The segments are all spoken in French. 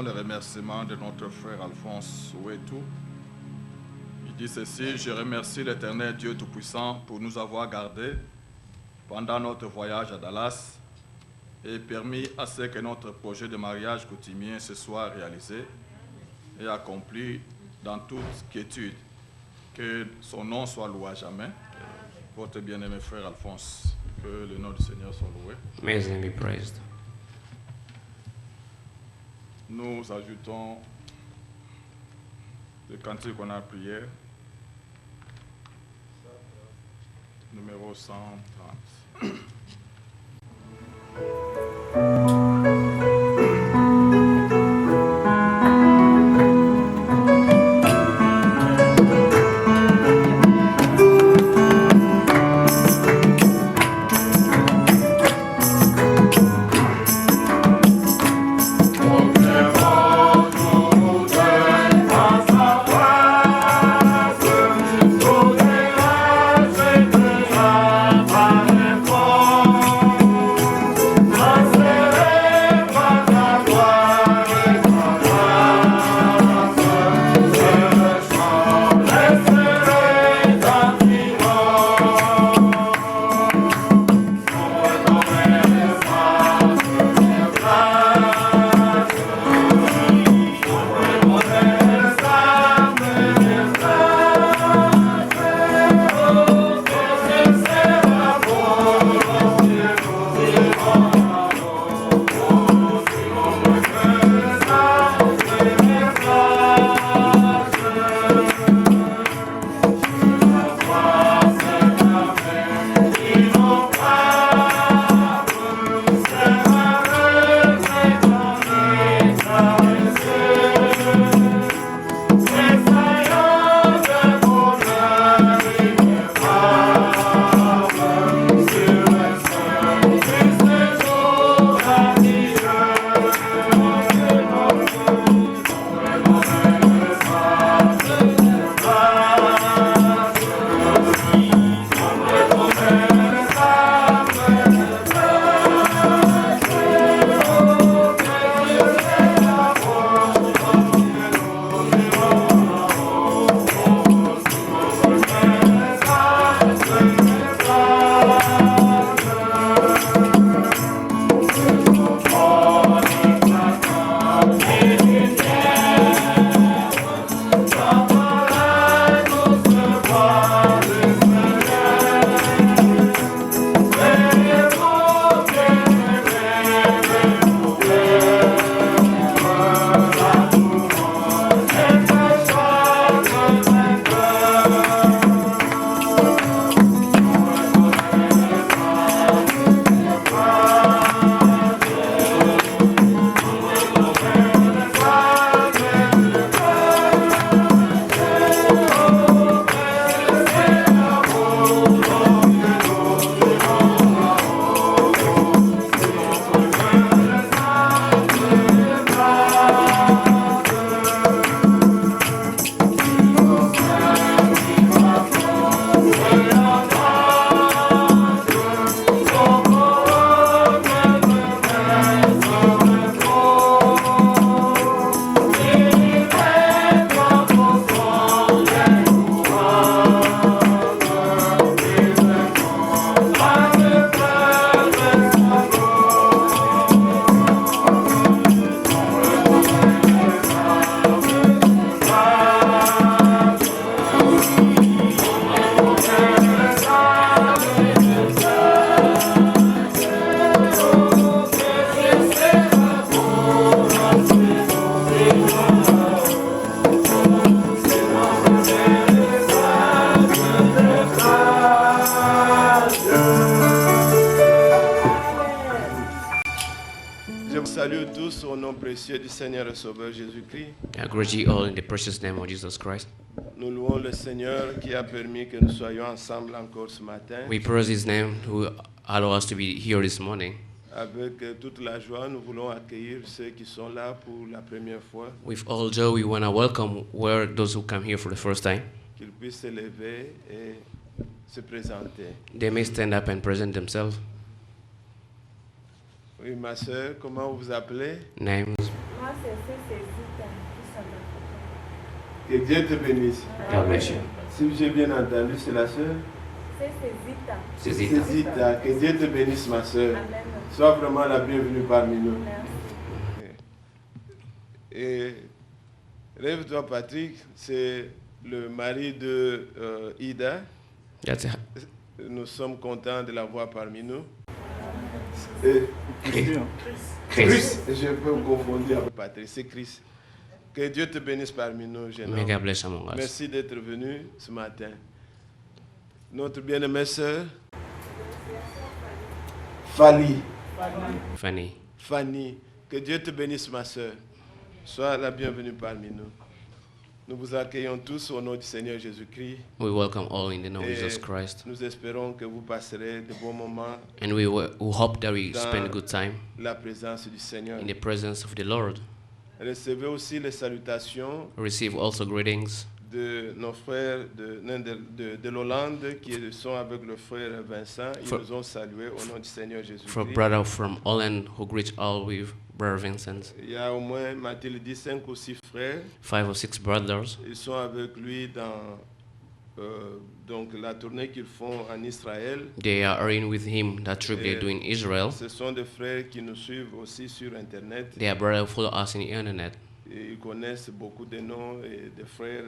les remerciements de notre frère Alphonse Ouetou. Il dit ceci: je remercie l'Éternel Dieu Tout-Puissant pour nous avoir gardés pendant notre voyage à Dallas et permis à ce que notre projet de mariage coutumier se soit réalisé et accompli dans toute quiétude. Que son nom soit loué à jamais. Votre bien-aimé frère Alphonse, que le nom du Seigneur soit loué. May his name be praised. Nous ajoutons le cantique qu'on a prié, numéro 130. salue tous au nom précieux du Seigneur et Sauveur Jésus-Christ. I greet you all in the precious name of Jesus Christ. Nous louons le Seigneur qui a permis que nous soyons ensemble encore ce matin. We praise His name who allowed us to be here this morning. Avec toute la joie, nous voulons accueillir ceux qui sont là pour la première fois. With all joy, we want to welcome those who come here for the first time. Qu'ils puissent se lever et se présenter. They may stand up and present themselves. Oui, ma sœur, comment vous vous appelez? Names. Moi, Que Dieu te bénisse. God bless you. Si j'ai bien entendu, c'est la sœur Zita. Zita. Que Dieu te bénisse, ma sœur. Sois vraiment la bienvenue parmi nous. Et rêve-toi, Patrick, c'est le mari de Ida. That's it. Nous sommes contents de l'avoir parmi nous. Chris. Je peux me confondre avec Patrick, c'est Chris. Que Dieu te bénisse parmi nous, jeune May homme. God bless among us. Merci d'être venu ce matin. Notre bien-aimée sœur, Fanny. Fanny. Que Dieu te bénisse, ma sœur. Sois la bienvenue parmi nous. Nous vous accueillons tous au nom du Seigneur Jésus-Christ. We welcome all in the name of Et Jesus Christ. nous espérons que vous passerez de bons moments And we hope that we dans spend a good time la présence du Seigneur. in the presence of the Lord. Recevez aussi les salutations Receive also greetings de nos frères de l'Hollande qui sont avec le frère Vincent. Ils For- nous ont salués au nom du Seigneur for Jésus-Christ. brother from Holland who greet all with Brother Vincent. Il y a au moins, m'a-t-il dit, 5 ou 6 frères. 5 or 6 brothers. Ils sont avec lui dans donc la tournée qu'ils font en Israël. They are in with him that trip they do in Israel. Ce sont des frères qui nous suivent aussi sur Internet. They are brothers who follow us in the internet. Et ils connaissent beaucoup de noms et de frères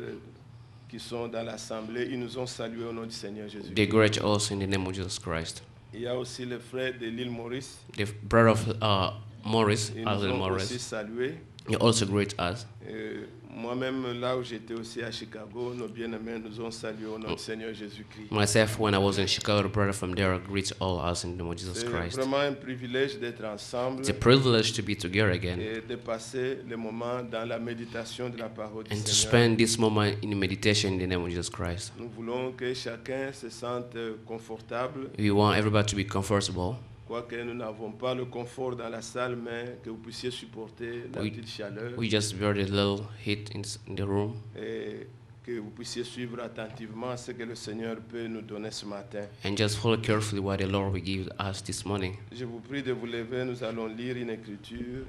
qui sont dans l'assemblée. Ils nous ont salués au nom du Seigneur Jésus. They greet us in the name of Jesus Christ. Il y a aussi les frères de l'île Maurice. The brother of Morris, Ils nous Alden ont aussi Morris, salués. he also greet us. Et moi-même, là où j'étais aussi à Chicago, nos bien-aimés nous ont salués au nom du Seigneur Jésus-Christ. Myself, when I was in Chicago, the brother from there greets all us in the name of Jesus C'est Christ. vraiment un privilège d'être ensemble It's a privilege to be together again et de passer le moment dans la méditation de la parole du and to Seigneur. spend this moment in meditation in the name of Jesus Christ. Nous voulons que chacun se sente confortable, We want everybody to be comfortable. quoique nous n'avons pas le confort dans la salle, mais que vous puissiez supporter la We- petite chaleur We just bear the little heat in the room et que vous puissiez suivre attentivement ce que le Seigneur peut nous donner ce matin. and just follow carefully what the Lord will give us this morning. Je vous prie de vous lever, nous allons lire une écriture.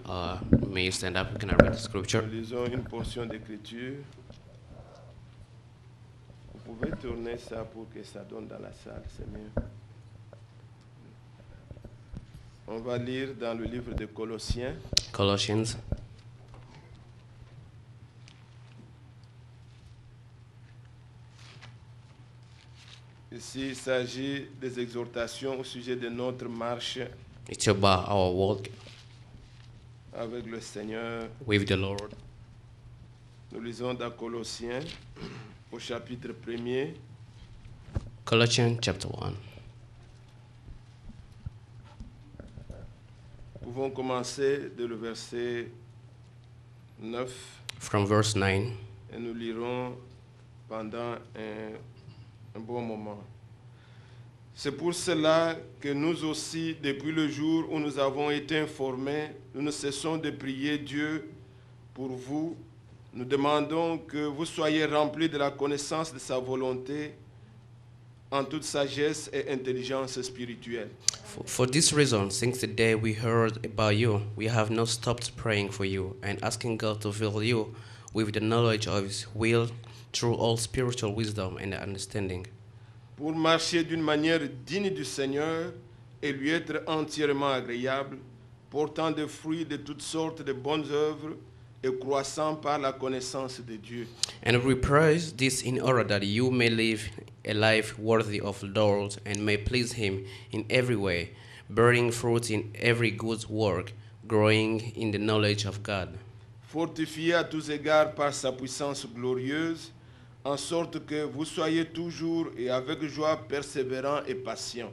May you stand up, can I read the scripture? Nous lisons une portion d'écriture. Vous pouvez tourner ça pour que ça donne dans la salle, c'est mieux. On va lire dans le livre de Colossiens, Colossians Ici, il s'agit des exhortations au sujet de notre marche it's about our walk avec le Seigneur. with the Lord. Nous lisons dans Colossiens, au chapitre 1er, Colossians chapter 1. nous pouvons commencer de le verset 9 From verse 9, et nous lirons pendant un bon moment. C'est pour cela que nous aussi, depuis le jour où nous avons été informés, nous ne cessons de prier Dieu pour vous. Nous demandons que vous soyez remplis de la connaissance de sa volonté en toute sagesse et intelligence spirituelle. For this reason, since the day we heard about you, we have not stopped praying for you and asking God to fill you with the knowledge of His will through all spiritual wisdom and understanding, Pour marcher d'une manière digne du Seigneur et lui être entièrement agréable, portant des fruits de toutes sortes de bonnes œuvres et croissant par la connaissance de Dieu. And we praise this in order that you may live a life worthy of the Lord and may please Him in every way, bearing fruit in every good work, growing in the knowledge of God, Fortifié à tous égards par sa puissance glorieuse, en sorte que vous soyez toujours et avec joie persévérants et patients,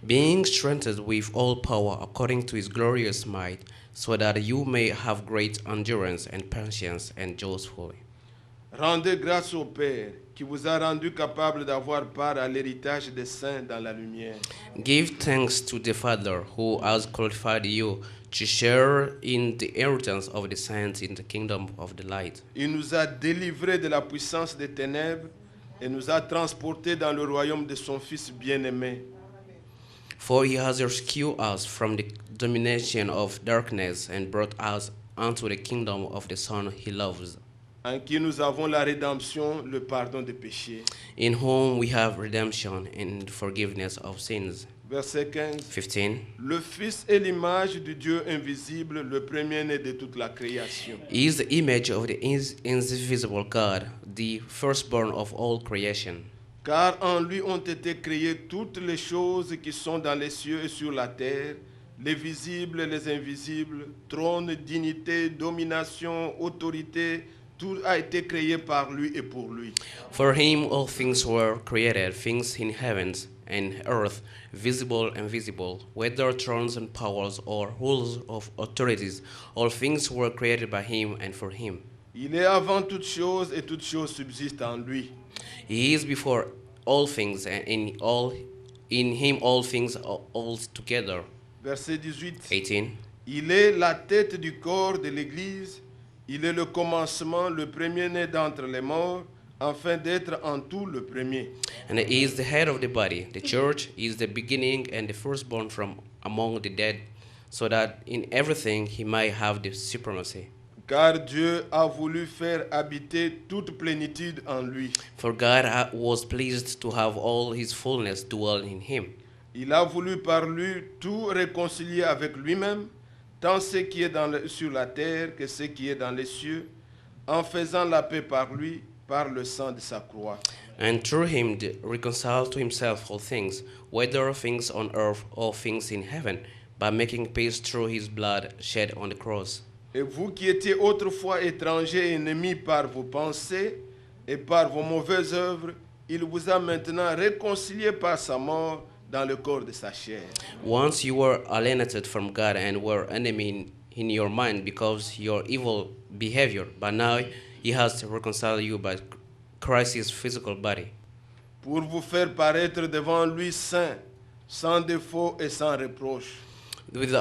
being strengthened with all power according to His glorious might, so that you may have great endurance and patience and joyfully. Rendez grâce au Père qui vous a rendu capable d'avoir part à l'héritage des saints dans la lumière. Give thanks to the Father who has qualified you to share in the inheritance of the saints in the kingdom of the light. Il nous a délivrés de la puissance des ténèbres et nous a transportés dans le royaume de son Fils bien-aimé. For He has rescued us from the domination of darkness and brought us unto the kingdom of the Son he loves, en qui nous avons la rédemption, le pardon des péchés. in whom we have redemption and forgiveness of sins. Verset 15. 15. Le Fils est l'image du Dieu invisible, le premier-né de toute la création. He is the image of the invisible God, the firstborn of all creation. Car en lui ont été créées toutes les choses qui sont dans les cieux et sur la terre, les visibles et les invisibles, trône, dignité, domination, autorité, tout a été créé par lui et pour lui. For him all things were created, things in heavens and earth, visible and invisible, whether thrones and powers or rules of authorities, all things were created by him and for him. Il est avant toutes choses et toutes choses subsistent en lui. He is before all things, and in him all things all together. Verset 18. 18. Il est la tête du corps de l'Église. Il est le commencement, le premier-né d'entre les morts, afin d'être en tout le premier. And he is the head of the body. The church is the beginning and the firstborn from among the dead, so that in everything he might have the supremacy. Car Dieu a voulu faire habiter toute plénitude en lui. For God was pleased to have all his fullness dwell in him. Il a voulu par lui tout réconcilier avec lui-même, tant ce qui est sur la terre que ce qui est dans les cieux, en faisant la paix par lui, par le sang de sa croix. And through him reconcile to himself all things, whether things on earth or things in heaven, by making peace through his blood shed on the cross. Et vous qui étiez autrefois étrangers et ennemis par vos pensées et par vos mauvaises œuvres, il vous a maintenant réconciliés par sa mort dans le corps de sa chair. Once you were alienated from God and were enemy in your mind because your evil behavior, but now he has reconciled you by Christ's physical body, pour vous faire paraître devant lui saint, sans défaut et sans reproche. with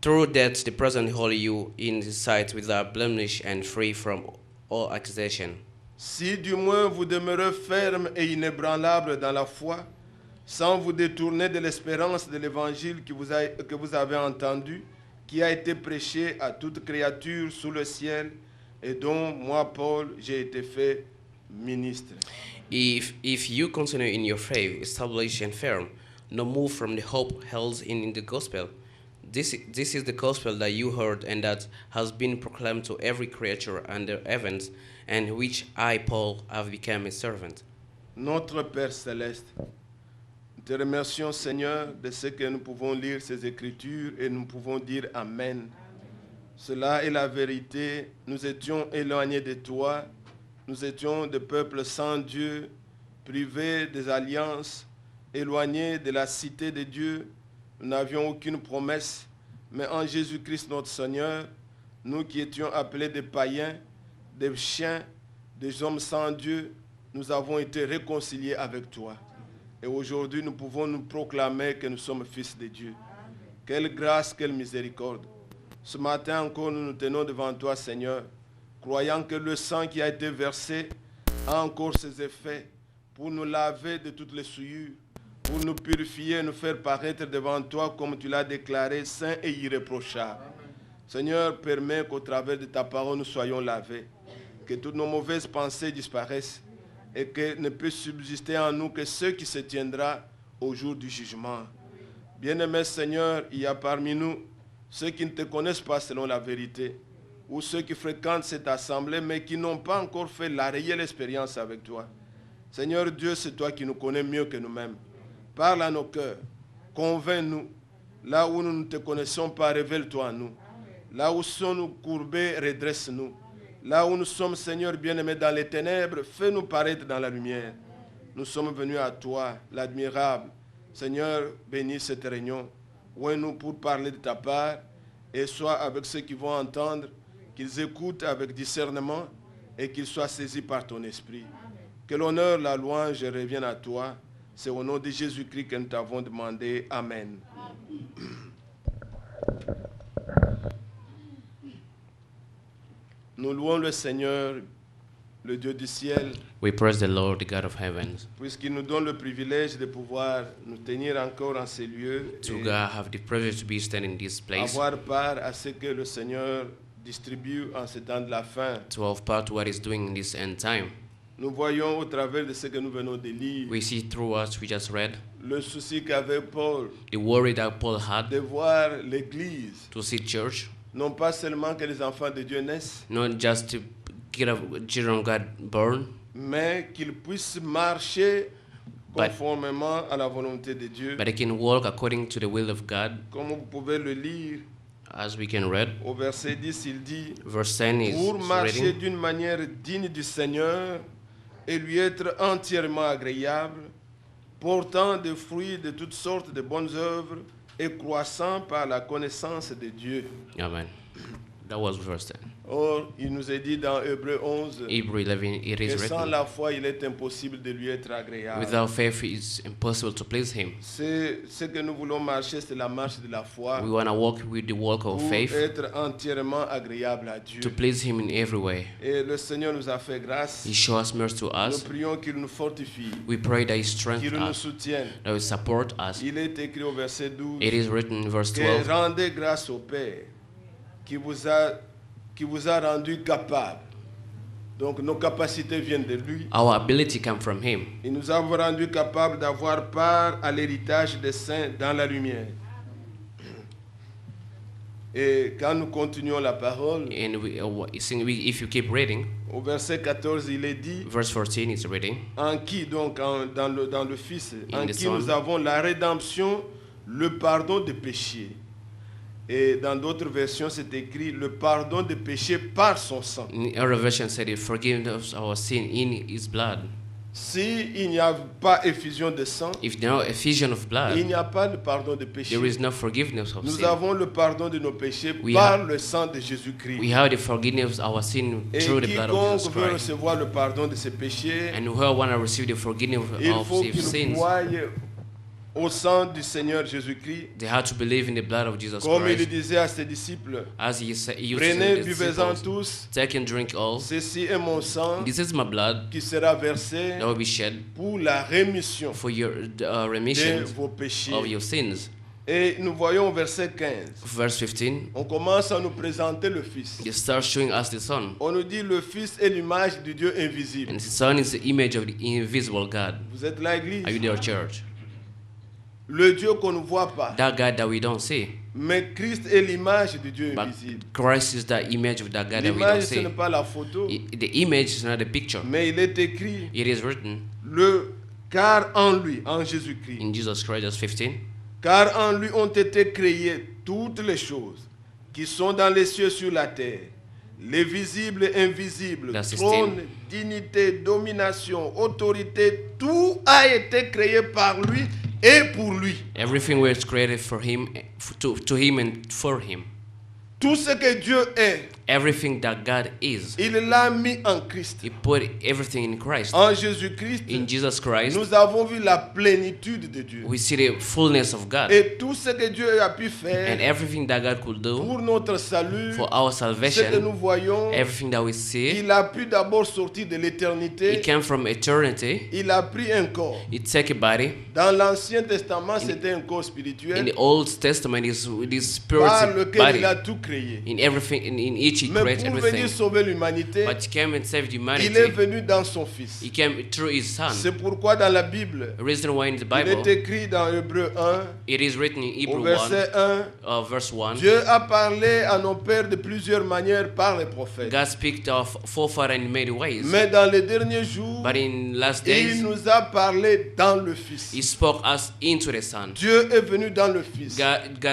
through that the present holy you in his sight without blemish and free from all accusation. Si du moins vous demeurez ferme et inébranlable dans la foi, sans vous détourner de l'espérance de l'évangile que vous avez entendu, qui a été prêché à toute créature sous le ciel, et dont moi, Paul, j'ai été fait ministre. If you continue in your faith, established and firm, no move from the hope held in the gospel. This is the gospel that you heard and that has been proclaimed to every creature under heavens, and which I, Paul, have become a servant. Notre Père céleste, nous te remercions, Seigneur, de ce que nous pouvons lire ces Écritures et nous pouvons dire Amen. Cela est la vérité. Nous étions éloignés de toi. Nous étions des peuples sans Dieu, privés des alliances, éloignés de la cité de Dieu. Nous n'avions aucune promesse. Mais en Jésus-Christ notre Seigneur, nous qui étions appelés des païens, des chiens, des hommes sans Dieu, nous avons été réconciliés avec toi. Et aujourd'hui, nous pouvons nous proclamer que nous sommes fils de Dieu. Quelle grâce, quelle miséricorde. Ce matin encore, nous nous tenons devant toi, Seigneur, croyant que le sang qui a été versé a encore ses effets pour nous laver de toutes les souillures, pour nous purifier, nous faire paraître devant toi comme tu l'as déclaré, saint et irréprochable. Seigneur, permets qu'au travers de ta parole, nous soyons lavés, que toutes nos mauvaises pensées disparaissent et que ne peut subsister en nous que ce qui se tiendra au jour du jugement. Bien-aimé Seigneur, il y a parmi nous ceux qui ne te connaissent pas selon la vérité, ou ceux qui fréquentent cette assemblée, mais qui n'ont pas encore fait la réelle expérience avec toi. Seigneur Dieu, c'est toi qui nous connais mieux que nous-mêmes. Parle à nos cœurs, convainc-nous. Là où nous ne te connaissons pas, révèle-toi à nous. Là où sommes-nous courbés, redresse-nous. Là où nous sommes, Seigneur bien-aimé, dans les ténèbres, fais-nous paraître dans la lumière. Nous sommes venus à toi, l'admirable. Seigneur, bénis cette réunion. Ouvre-nous pour parler de ta part et sois avec ceux qui vont entendre, qu'ils écoutent avec discernement et qu'ils soient saisis par ton esprit. Que l'honneur, la louange reviennent à toi. C'est au nom de Jésus-Christ que nous t'avons demandé. Amen. Nous louons le Seigneur, le Dieu du ciel, We praise the Lord, the God of heavens, puisqu'il nous donne le privilège de pouvoir nous tenir encore en ces lieux to et God have the privilege to be standing in this place, avoir part à ce que le Seigneur distribue en ce temps de la fin. to have part what He's doing in this end time. Nous voyons au travers de ce que nous venons de lire We see through what we just read le souci qu'avait Paul the worry that Paul had de voir l'Église, to see church, non pas seulement que les enfants de Dieu naissent, not just to get a children of God born, mais qu'ils puissent marcher But- conformément à la volonté de Dieu. but they can walk according to the will of God. Comme vous pouvez le lire, As we can read, au verset 10, il dit verse 10 is pour marcher reading, d'une manière digne du Seigneur et lui être entièrement agréable, portant des fruits de toutes sortes de bonnes œuvres et croissant par la connaissance de Dieu. Amen. That was verse 10. Or, il nous est dit dans Hébreux 11 Hebrew 11, it que is sans written, la foi, il est impossible de lui être agréable. without faith it's impossible to please Him. C'est ce que nous voulons marcher, c'est la marche de la foi We want to walk with the walk of pour faith être entièrement agréable à Dieu. to please Him in every way. Et le Seigneur nous a fait grâce. He shows mercy to Nous us. prions qu'il nous fortifie, We pray that He qu'il strengthens nous us, soutienne. that He support us. Il est écrit au verset 12 It is written in verse que 12, rendez grâce au Père qui vous a rendu capable. Donc nos capacités viennent de lui. our ability comes from Him. Il nous a rendu capables d'avoir part à l'héritage des saints dans la lumière. Et quand nous continuons la parole, And if you keep reading, au verset 14, il est dit verse 14 is reading, en qui, donc dans le Fils, In en the qui Son. nous avons la rédemption, le pardon des péchés. Et dans d'autres versions, c'est écrit le pardon des péchés par son sang. in other version said, He forgives us our sin in His blood. S'il n'y a pas effusion de sang, If there is no effusion of il blood, n'y a pas de pardon de péché. there is no forgiveness of Nous sin. avons le pardon de nos péchés We par have- le sang de Jésus-Christ. We have the forgiveness of our sin Et through the blood of Jesus quiconque veut Christ. recevoir le pardon de ses péchés, And whoever want to receive the forgiveness il of faut his qu'il sins, croie au sang du Seigneur Jésus-Christ. they have to believe in the blood of Jesus Comme il Christ. disait à ses disciples, As he used to prenez, his buvez-en disciples, tous, take and drink all. ceci est mon sang This is my blood qui sera versé that will be shed pour la rémission for your de remission vos péchés. of your sins. Et nous voyons au verset 15, Verse 15, on commence à nous présenter le Fils. he starts showing us the Son. On nous dit le Fils est l'image du Dieu invisible. And the Son is the image of the invisible God. Vous êtes là, Église? Are you there, church? Le Dieu qu'on ne voit pas. That God that we don't see. Mais Christ est l'image du Dieu But invisible. Christ is the image of that God that we don't L'image, ce see. n'est pas la photo, The image is not a picture. mais il est écrit It is written car en lui, en Jésus-Christ, in Jesus Christ, verse 15. car en lui ont été créées toutes les choses qui sont dans les cieux sur la terre, les visibles et invisibles, That's 16. trône, dignité, domination, autorité, tout a été créé par lui et pour lui. Everything was created for Him, to Him and for Him. Tout ce que Dieu est, Everything that God is, il l'a mis en Christ. He put everything in Christ. En Jésus-Christ, In Jesus Christ, nous avons vu la plénitude de Dieu. we see the fullness of God. Et tout ce que Dieu a pu And faire everything that God could do pour notre salut, for our ce que nous salvation, voyons, everything that we see, il a pu d'abord sortir de it l'éternité. came from eternity. Il a pris un corps. It take a body. Dans l'Ancien Testament, c'était un corps In spirituel the Old Testament, is this par spirit lequel il body. a tout créé. In everything, in each He Mais creates pour venir everything. sauver l'humanité, But He came and saved il est humanity. venu dans son Fils. He came through His Son. C'est pourquoi dans la Bible, The reason why in the il Bible, est écrit dans Hébreux 1, it is written in au Hebrew 1, verset 1, verse 1, Dieu a parlé à nos pères de plusieurs manières par les prophètes. God speaks of forefather in many ways. Mais dans les derniers jours, But in last il days, nous a parlé dans le Fils. He spoke us into the Son. Dieu est venu dans le Fils. God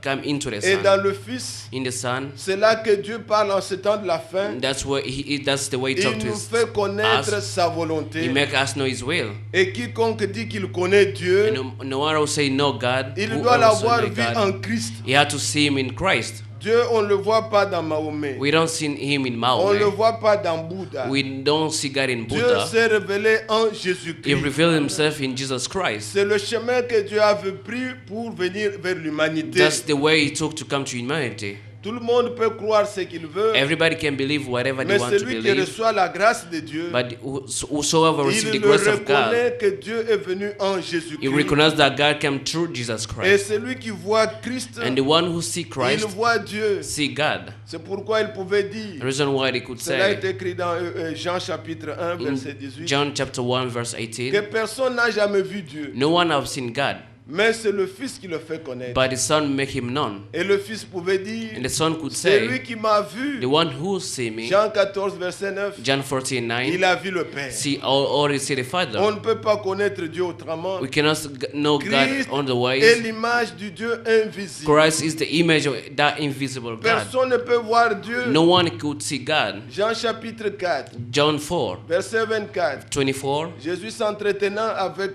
came into the Et dans Son. le Fils, In the Son, c'est là que Dieu parle en ce temps de la fin. that's the way He Il talks to nous fait connaître us. sa He volonté. make us know His will. Et quiconque dit qu'il connaît Dieu, And no one will say no God. il who doit also l'avoir know vu God. en Christ. He had to see Him in Christ. Dieu, on ne le voit pas dans Mahomet. We don't see Him in On ne le Mahomet. voit pas dans Bouddha. We don't see God in Dieu Buddha. s'est révélé en He Jésus-Christ. revealed Himself in Jesus Christ. C'est le chemin que Dieu avait pris pour venir vers l'humanité. That's the way He took to come to humanity. Tout le monde peut croire ce qu'il veut, Everybody can believe whatever they mais want to celui qui believe. reçoit la grâce de Dieu, But whosoever receives il the le grace of God, reconnaît que Dieu est venu en he Jésus-Christ. recognizes that God came through Jesus Et Christ. celui qui voit Christ, And the one who sees il Christ voit Dieu. see God. C'est pourquoi il pouvait The dire, reason why they could cela est say écrit dans Jean chapitre 1, in verset 18, John chapter 1 verse que 18, personne n'a jamais vu Dieu, no one has seen God, mais c'est le Fils qui le fait connaître. but the Son make him known. Et le Fils pouvait dire, And the Son could c'est lui say, qui m'a vu. the one who see me, Jean 14, verset 9, John 14:9, il a vu le Père. see already see the On Father. ne peut pas connaître Dieu autrement. We cannot know God Christ on the est ways. l'image du Dieu invisible. Christ is the image of that invisible God. Personne ne peut voir Dieu. No one could see God. Jean chapitre 4, John 4, verset 24. 24, Jésus s'entretenant avec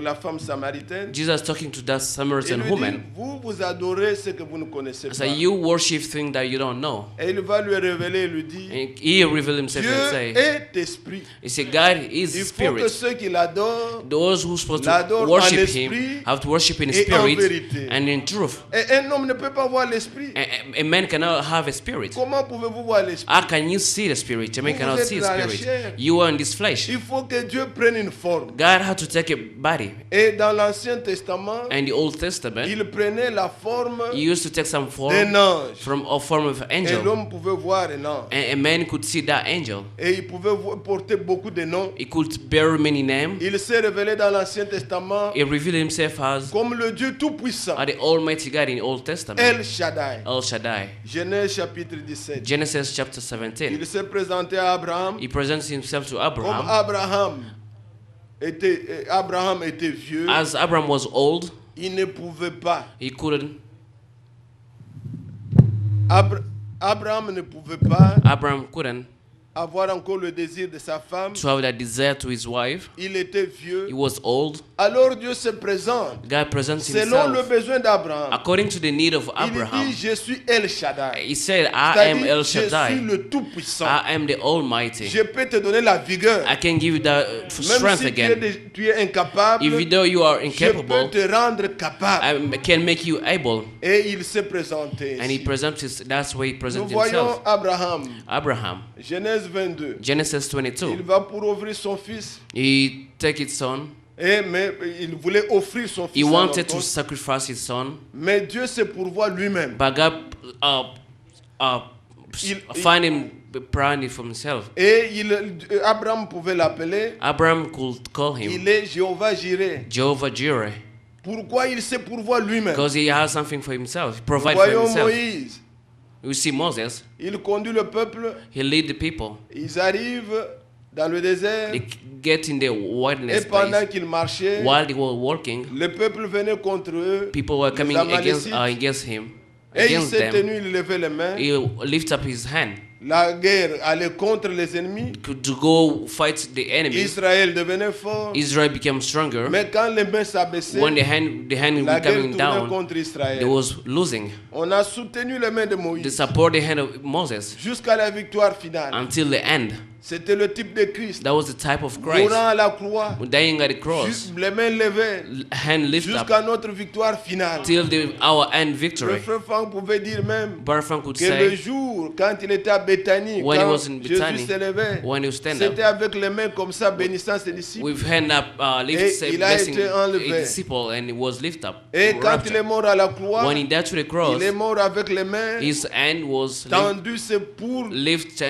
la femme samaritaine, Jesus talking to that il Samaritan lui dit, woman. vous adorez ce que vous ne connaissez So pas. you worship things that you don't know. Et il va lui révéler et lui dire, And he revealed himself Dieu and say, est esprit. he said, God is Il faut que spirit. ceux qui l'adorent, Those who are supposed to l'adorent en worship esprit him have to worship in et en spirit vérité. and in truth. et un homme ne peut pas voir l'esprit. A man cannot have a spirit. Comment pouvez-vous voir l'esprit? How can you see the spirit? A man Vous cannot êtes see dans la spirit. chair. You are in this flesh. Il faut que Dieu prenne une forme. God had to take a body. Et dans l'Ancien Testament, And the Old Testament, il prenait la forme he used to take some d'un form ange. from a form of Et angel. l'homme pouvait voir un ange. And a man could see that angel. Et il pouvait porter beaucoup de noms. He could bear many names. Il s'est révélé dans l'Ancien Testament He revealed himself as comme le Dieu Tout-Puissant, the Almighty God in the Old Testament. El Shaddai. El Shaddai. Genèse chapitre 17. Genesis chapter 17. Il s'est présenté à Abraham. He presents himself to Comme Abraham. Abraham était vieux, As Abraham was old, il ne pouvait pas. he couldn't. Abraham ne pouvait pas Abraham couldn't avoir encore le désir de sa femme. to have that desire to his wife. Il était vieux. He was old. Alors Dieu se présente God presents selon le himself besoin d'Abraham. according to the need of Il Abraham. dit, je suis El Shaddai. He said, I am C'est-à-dire, El je suis Shaddai. le Tout-Puissant. I am the Almighty. Je peux te donner la vigueur. I can give you that Même strength si again. tu es incapable, Even though you are je incapable, peux te rendre capable. I can make you able. Et il s'est présenté And he ici. presents that's why he Nous presents voyons himself. Abraham, Abraham, Genèse 22. Genesis Il 22. va pour offrir son fils. He take his son. Mais il voulait offrir son He fils. en wanted to holocauste. sacrifice his son, Mais Dieu se pourvoit lui-même. but God Il- find him praying for himself. Et Abraham pouvait l'appeler. Abraham could call him Il est Jéhovah Jireh. Jehovah Jireh Pourquoi il se pourvoit lui-même? because he has something for himself. He Nous provides for voyons himself. Moïse. We see Moses. Il conduit le peuple. He lead the people. Ils arrivent dans le désert. They get in the Et wilderness pendant place. qu'ils marchaient, While they were walking, le peuple venait contre eux. people were les coming against Amalécites. him. Et il Against s'est them. tenu, il levait les mains. He lift up his hand La guerre allait contre les ennemis. to go fight the enemy. Israël devenait fort. Israel became stronger. Mais quand les mains s'abaissaient, When the hand la was guerre coming tournait down, contre Israël. they was losing. On a soutenu les mains de They Moïse support the hand of Moses jusqu'à la victoire finale. until the end. C'était le type de Christ. That was the type of Christ. Mourant à la croix, Dying at the cross, les mains levées, hand lift up jusqu'à notre victoire finale. till our end Le victory. frère Franck pouvait dire même Barfan could que le say, jour, quand il était à Béthanie, when he quand was in Bethany, Jésus s'élevait, when he stand up, c'était avec les mains comme ça, bénissant ses disciples. with hand up, lift, Et il a blessing été enlevé. a disciple, and he was lift up. Et quand raptured. il est mort à la croix, When he died to the cross, il est mort avec les mains his hand was tendues, c'est pour lift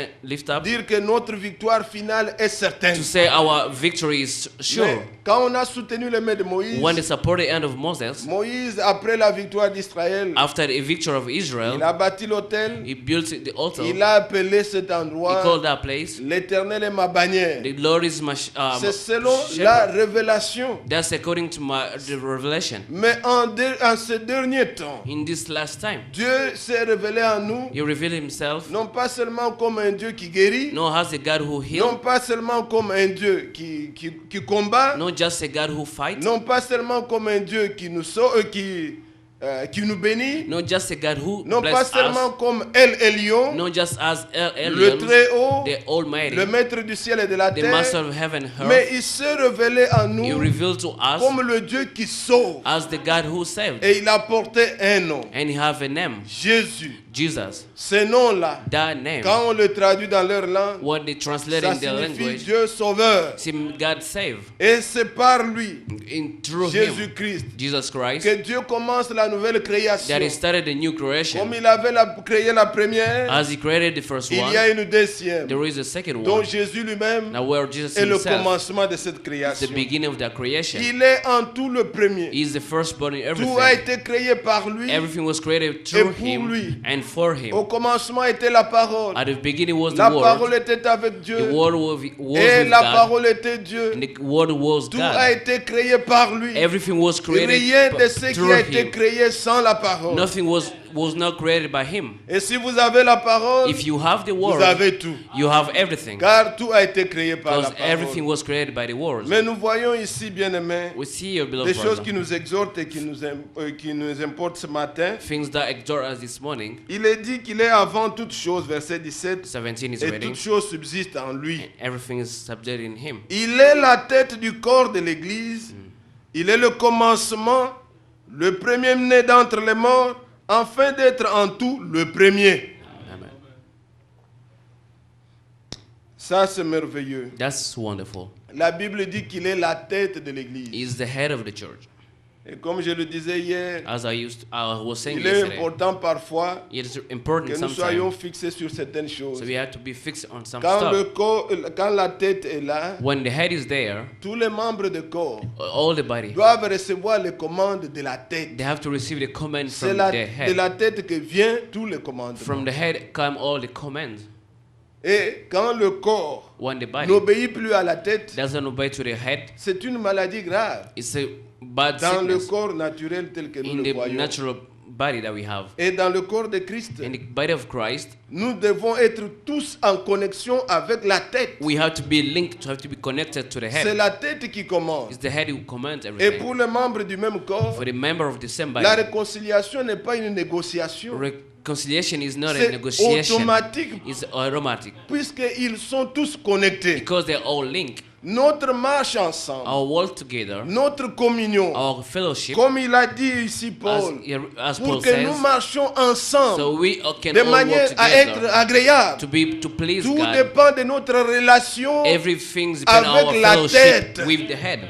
up dire que notre victoire finale est certaine. to say our victory is sure. Mais quand on a soutenu les mains de Moïse, When they support the hand of Moses, Moïse, après la victoire d'Israël, after the victory of il Israel, a bâti l'autel, he built the altar. il a appelé cet He endroit called that place, l'Éternel est ma bannière. the Lord is my C'est selon la shepherd. révélation. That's according to the revelation. Mais en ce dernier temps, In this last time, Dieu s'est révélé en nous, he revealed himself non pas seulement comme un Dieu qui guérit, not as a God who non heals, pas seulement comme un Dieu qui combat, not just a God who fights, non pas seulement comme un Dieu qui nous sauve, qui nous bénit, not just a God who non pas blesses seulement us, comme El Elyon, not just as El le Elyon, Très-Haut, the Almighty, le Maître du ciel et de la the terre, Master of heaven and mais earth. il s'est révélé en He nous revealed to us comme le Dieu qui sauve. as the God who saved, Et il a porté un nom, and He have a name, Jésus. Jesus. Ce nom-là, That name, quand on le traduit dans leur langue, what they translate ça in their signifie language, Dieu sauveur. c'est God save. Et c'est par lui, Through Him, Jésus-Christ, Jesus Christ, que Dieu commence la nouvelle création. that He started a new creation. Comme il avait créé la première, As He created the first il one, y a une deuxième, there is a second dont one. Jésus lui-même Now where Jesus est le Himself commencement de cette is création. the beginning of that creation. Il est en tout le premier. He is the firstborn in Tout a everything. été créé par lui. Everything was created through pour Him lui. and for Him. Au commencement était la parole. At the beginning was the La Word. parole était avec Dieu. The Word was Et with la God. parole était Dieu. And the Word was Tout a God. été créé par lui. Everything was created Rien de ce qui through a été Him. créé sans la parole. Nothing was not created by Him. Et si vous avez la parole, If you have the vous Word, avez tout. you have everything. Car tout a été créé par la Because everything parole. was created by the Word. Mais nous voyons ici, bien-aimés, We see your des beloved choses brother, qui nous exhortent et qui nous importent ce matin. things that exhort us this morning. Il est dit qu'il est avant toute chose, verset 17, 17 is et reading. toute chose subsiste en lui. Everything is subject in Him. Il est la tête du corps de l'Église. Il est le commencement, le premier-né d'entre les morts, afin d'être en tout le premier. Amen. Ça, c'est merveilleux. That's wonderful. La Bible dit qu'il est la tête de l'Église. He's the head of the church. Et comme je le disais hier, As I was saying il est yesterday, important parfois it is important que nous soyons sometimes. fixés sur certaines choses. So we have to be fixed on some Quand, stuff. quand la tête est là, When the head is there, tous les membres du corps all the body, doivent recevoir les commandes de la tête. they have to receive the command C'est from de the head. la tête que viennent tous les commandements. From the head come all the commands. Et quand le corps When the body n'obéit plus à la tête, doesn't obey to the head, c'est une maladie grave it's a bad dans le sickness corps naturel tel que nous in le the voyons. natural body that we have. Et dans le corps de Christ, In the body of Christ, nous devons être tous en connexion avec la tête. we have to be linked, to have to be connected to the C'est head. la tête qui commande. It's the head who commands Et everything. pour les membres du même corps, For the member of the same body, la réconciliation n'est pas une négociation, reconciliation is not a c'est negotiation. automatique It's automatic puisqu'ils sont tous connectés. because they're all linked. Notre marche ensemble, Our walk together, notre communion, our fellowship, comme il a dit ici Paul, as pour Paul que says, nous marchions ensemble so we can de all work manière à être together agréable. to please Tout God. dépend de notre relation. Everything depends on avec our la fellowship tête. with the head.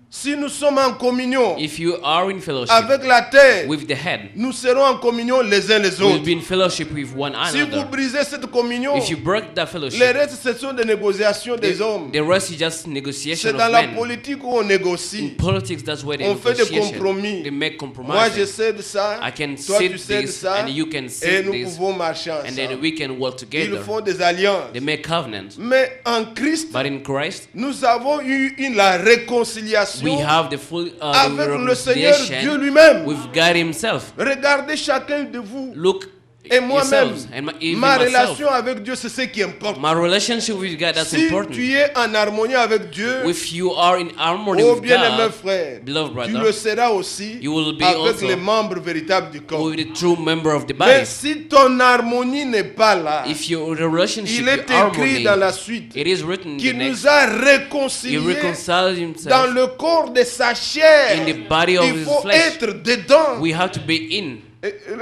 Si nous sommes en communion If you are in fellowship avec la tête, with the head, nous serons en communion les uns les we'll autres. be in fellowship with one Si vous another. brisez cette communion, If you break that le fellowship, reste, ce sont des négociations des hommes. the rest is just C'est negotiation dans of la men. politique où on négocie. In politics, that's where they On fait des negotiation. compromis. They make Moi, je compromises. cède ça, I can toi, tu cede cèdes this, ça, and you can et cede nous this, pouvons marcher and then ensemble. we can work Ils together. font des alliances. They make covenants. Mais en Christ, But in Christ, nous avons eu la réconciliation we have the full avec le Seigneur Dieu reconciliation lui-même. with God Himself. Regardez chacun de vous. Look, Et moi-même, yourselves, and even ma myself. relation avec Dieu, c'est ce qui importe. My relationship with God, that's Si important. tu es en harmonie avec Dieu, If you are in harmony oh with bien-aimé God, frère, beloved tu brother, le seras aussi you will be avec also les membres véritables du corps. with the true member of the Mais body. si ton harmonie n'est pas là, If your relationship, il est your écrit harmony, dans la suite it is written in the qu'il next. nous a He réconciliés reconciled dans Himself le corps de sa chair. in the body of Il His faut flesh. être dedans. We have to be in.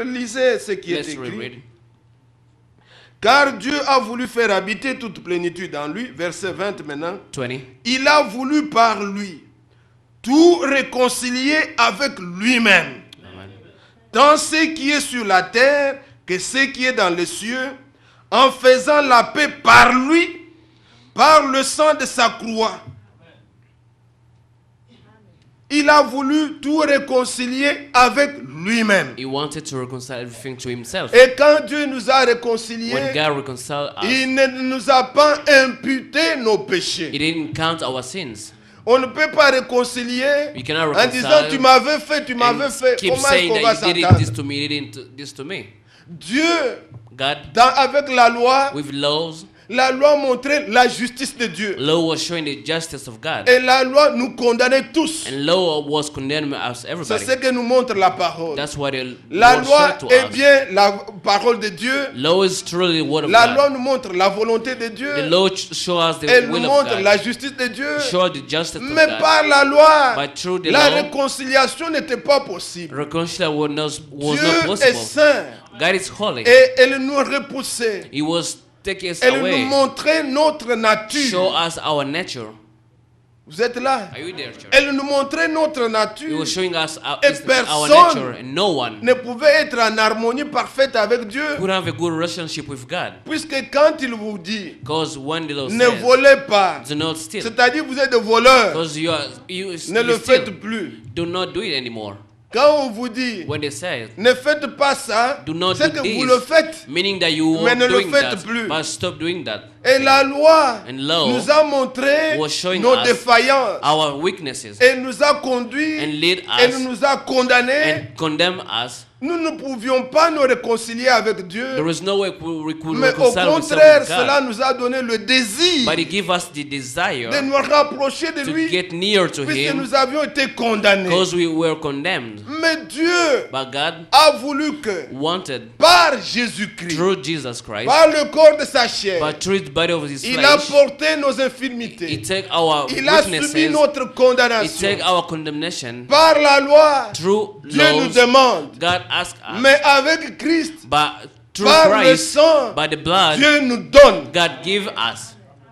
Lisez ce qui est Let's écrit. reread. Car Dieu a voulu faire habiter toute plénitude en lui. Verset 20 maintenant. 20. Il a voulu par lui tout réconcilier avec lui-même. Amen. Tant ce qui est sur la terre que ce qui est dans les cieux, en faisant la paix par lui, par le sang de sa croix. Il a voulu tout réconcilier avec lui-même. He wanted to reconcile everything to Himself. Et quand Dieu nous a When réconciliés, God reconciled us, il ne nous a pas imputé nos He péchés. didn't count our sins. On ne peut pas réconcilier We cannot en disant reconcile tu m'avais fait, tu m'avais and fait. keep Comment est-ce saying qu'on va that you did s'entendre? this to me, you didn't this to me. Dieu, God, avec la loi, with laws, La loi montrait la justice de Dieu. Law was showing the justice of God. Et la loi nous condamnait tous. And law was condemning us, C'est everybody. ce que nous montre la parole. That's what the La Lord loi said to est us. bien la parole de Dieu. Law is truly the word of La God. loi nous montre la volonté de Dieu. The law shows us the Elle nous will of montre God. la justice de Dieu. Show the justice of Mais God. par la loi, But through the la law, réconciliation n'était pas possible. reconciliation was Dieu not est possible. saint God is holy. et elle nous repoussait. He was taking us Elle nous away. montrait notre Show nature. us our nature. Vous êtes là? Are you there, church? Elle nous montrait notre He nature. was showing us our Et nature, personne and no one ne pouvait être en harmonie parfaite avec Dieu. could have a good relationship with God. Puisque quand il vous dit Because when the law ne says, volez pas, do not steal. c'est-à-dire vous êtes des voleurs, Because you ne le steal. faites plus. Do not do it anymore. Quand on vous dit When they say, ne faites pas ça, do not c'est do que vous this, le faites. meaning that you Mais are ne le doing faites that, plus. but stop doing that. Et la loi And law nous a montré was showing nos us défaillances. Our weaknesses Et nous a conduits and lead et us nous a condamnés. and condemn us. Nous ne pouvions pas nous réconcilier avec Dieu. There is no way we could Mais au reconcile ourselves contraire, with cela God. nous a donné le désir But He gave us the desire de nous rapprocher de to lui, get near to puisque Him nous avions été condamnés. because we were condemned. Mais Dieu But God a voulu que, wanted, par Jésus-Christ, through Jesus Christ, par le corps de sa chair, but through the body of His il a flesh, porté nos He infirmités. take our Il a subi weaknesses, notre He condamnation. take our condemnation. Par la loi, Through Dieu nous laws, demande. God asked us. Mais avec Christ, But through par le Christ, sang, by the blood, Dieu nous donne. God give us.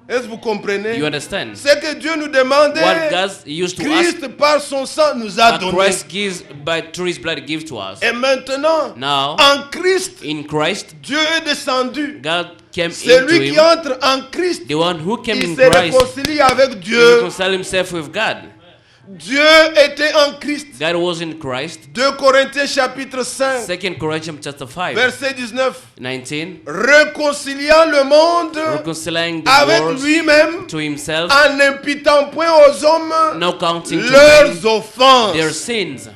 Est-ce que vous comprenez? You understand? Ce que Dieu nous demandait, What God used to ask, Christ par son sang nous a but donné. Christ gives, by through His blood, give to us. Et maintenant, Now, en Christ, in Christ, Dieu est descendu. God came Celui into qui Him. entre en Christ, The one who came il in se Christ, réconcilie avec he Dieu. reconciled himself with God. Dieu était en Christ. God was in Christ. 2 Corinthiens chapitre 5, 2 Corinthians chapter 5, verset 19. 19, Réconciliant le monde reconciling the avec world lui-même to Himself, en n'imputant point aux hommes no counting to leurs them offenses. their sins.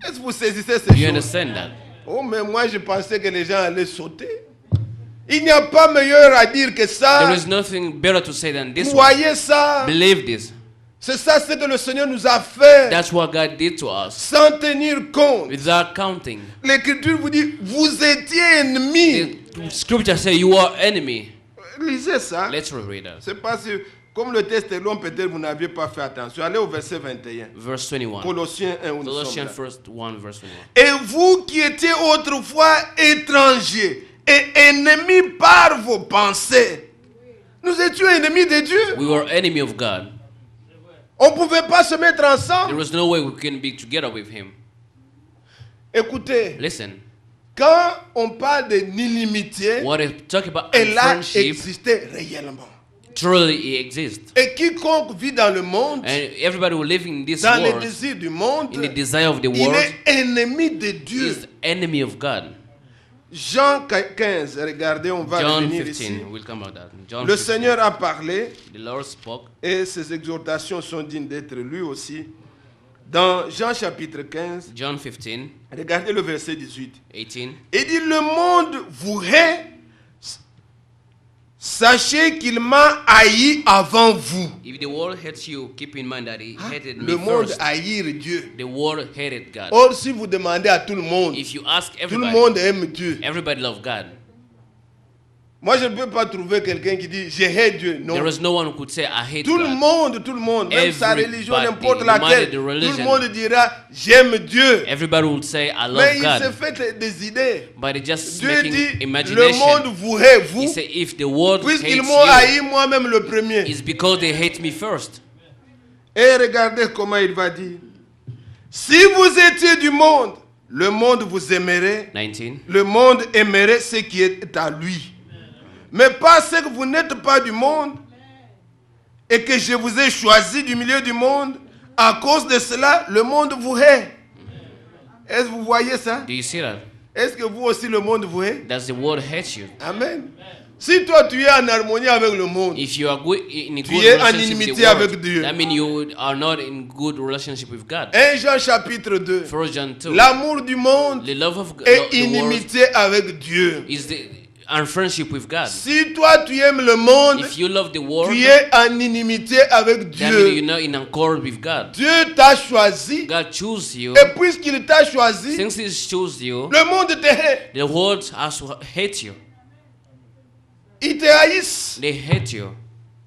Est-ce que vous saisissez ces You choses? understand that? Oh, mais moi je pensais que les gens allaient sauter. Il n'y a pas meilleur à dire que ça. There is nothing better to say than this one. Croyez ça. Believe this. C'est ça ce que le Seigneur nous a fait. That's what God did to us Sans tenir compte. without counting. L'Écriture vous dit, vous étiez ennemis. The scripture says you are enemy. Lisez ça. Let's reread that. C'est pas si, comme le texte est long, peut-être vous n'aviez pas fait attention. Allez au verset 21. Verse 21. Colossiens 1, où nous sommes Colossians là. 1 verse 21. Et vous qui étiez autrefois étrangers et ennemis par vos pensées, nous étions ennemis de Dieu. We were enemy of God. On ne pouvait pas se mettre There ensemble. was no way we can be together with Him. Écoutez, Listen, quand on parle de l'inimitié, what is talk about elle a friendship, existé réellement. truly it exists. Et quiconque vit dans le monde, And everybody who live in this dans les world, désirs du monde, in the desire of the il world, est ennemi de Dieu. is enemy of God. Jean 15, regardez, on va John revenir ici. 15, we'll come about that. John Le 15, Seigneur a parlé the Lord spoke, et ses exhortations sont dignes d'être lues aussi. Dans Jean chapitre 15, John 15, regardez le verset 18. 18. Il dit, le monde vous hait, sachez qu'il m'a haï avant vous. If the world hates you, keep in mind that He hated me Le monde first. haïr Dieu. The world hated God. Or, si vous demandez à tout le monde, If you ask tout le everybody, monde aime Dieu. everybody love God. Moi, je ne peux pas trouver quelqu'un qui dit, je hais Dieu. Non. There is no one who could say, I hate Tout le God. monde, même sa Everybody, religion, n'importe no matter laquelle, the tout le religion. monde dira, j'aime Dieu. Everybody would say, I love Mais il se God. fait des idées. But it's just Dieu making dit, le imagination. monde vous hait, He vous, said, if the world puisqu'ils hates m'ont you, haï moi-même le premier. it's because they hate me first. Et regardez comment il va dire. Si vous étiez du monde, le monde vous aimerait, 19. le monde aimerait ce qui est à lui. Mais parce que vous n'êtes pas du monde et que je vous ai choisi du milieu du monde, à cause de cela, le monde vous hait. Est-ce que vous voyez ça? Do you see that? Est-ce que vous aussi, le monde vous hait? Does the world hate you? Amen. Si toi, tu es en harmonie avec le monde, If you are good, in a Tu good es en relationship with inimitié the world, avec Dieu. that means you are not in good relationship with God. 1 Jean chapitre 2, 1 John 2. l'amour du monde The love of God, est the world inimitié avec Dieu. is the and friendship with God. Si toi tu aimes le monde, If you love the world, tu es en inimité avec that means you're Dieu. not in accord with God. Dieu t'a choisi. God chose you. Et puisqu'il t'a choisi, Since He chose you, le monde te hait. the world has to hate you. Il te haïssent. They hate you.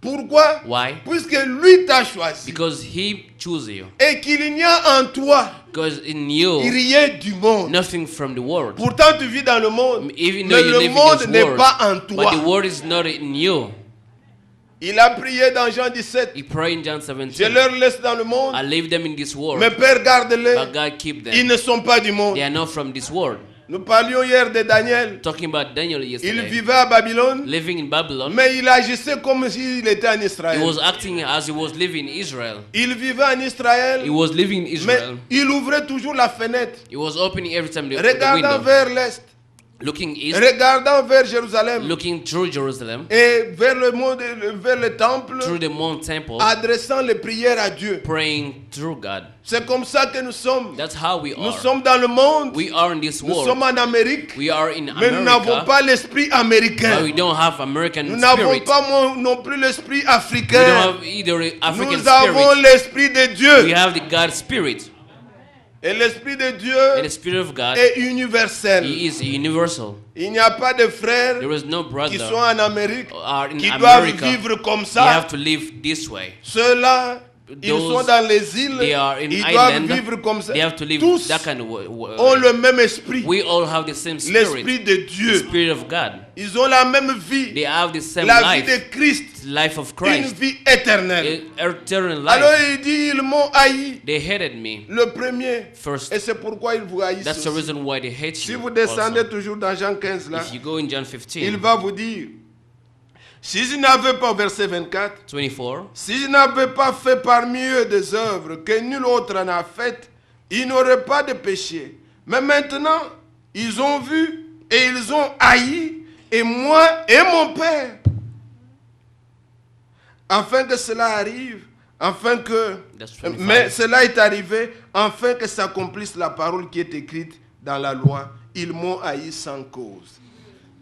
Pourquoi? Why? Puisque lui t'a choisi. Because He chose you. Et qu'il n'y a en toi Because in you, rien du monde. nothing from the world. Pourtant tu vis dans le monde. Even though Mais you le live in monde this n'est world, pas en but the toi. world is not in you. Il a prié dans Jean 17. He prayed in John Je 17. leur laisse dans le monde. I leave them in this world, Mes pères, garde-les. but God keep Ils them. ne sont pas du monde. They are not from this world. Nous parlions hier de Daniel. Talking about Daniel Il yesterday, vivait à Babylone, living in Babylon, mais il agissait comme s'il était en he Israël. was acting as he was living in Israel. Il vivait en Israël, He was living in mais Israel. il ouvrait toujours la fenêtre, He was opening every time the regardant window, vers l'est, looking east, regardant vers Jérusalem looking through Jerusalem, et vers le monde, vers le temple, through the Mount Temple, adressant les prières à Dieu. praying through God. C'est comme ça que nous sommes. That's how we Nous are. sommes dans le monde, We are in this nous sommes world. en Amérique, We are in mais nous n'avons America, pas l'esprit but américain. we don't have American Nous n'avons spirit. pas non plus l'esprit We don't africain. have either African Nous avons spirit. l'esprit de We Dieu. have the God spirit. Et l'esprit de And the Dieu spirit of God, est universel. He is universal. Il n'y a pas de frères There is no qui sont brother en Amérique are in qui doivent America. vivre comme They have ça. to live this way. Ceux-là, ils Those, sont dans les îles. they are in Ils doivent island. vivre comme ça. They have to live Tous that kind of ont way. le même esprit. We all have the same L'esprit spirit, de the Dieu. spirit of God. Ils ont la même vie. They have the same La vie de life, Christ. life of Une Christ, vie éternelle. eternal Alors life. il dit, ils m'ont haï. They hated me Le premier. first. Et c'est pourquoi ils vous haïssent That's the aussi. reason why they hate Si you. vous descendez Also. toujours dans Jean 15 là, If you go in John il 15, va vous dire, si je n'avais pas, verset 24, 24, si je n'avais pas fait parmi eux des œuvres que nul autre n'a faites, ils n'auraient pas de péché. Mais maintenant, ils ont vu et ils ont haï, et moi et mon Père. Afin que cela arrive, afin que... That's 25. Mais cela est arrivé, afin que s'accomplisse la parole qui est écrite dans la loi. Ils m'ont haï sans cause.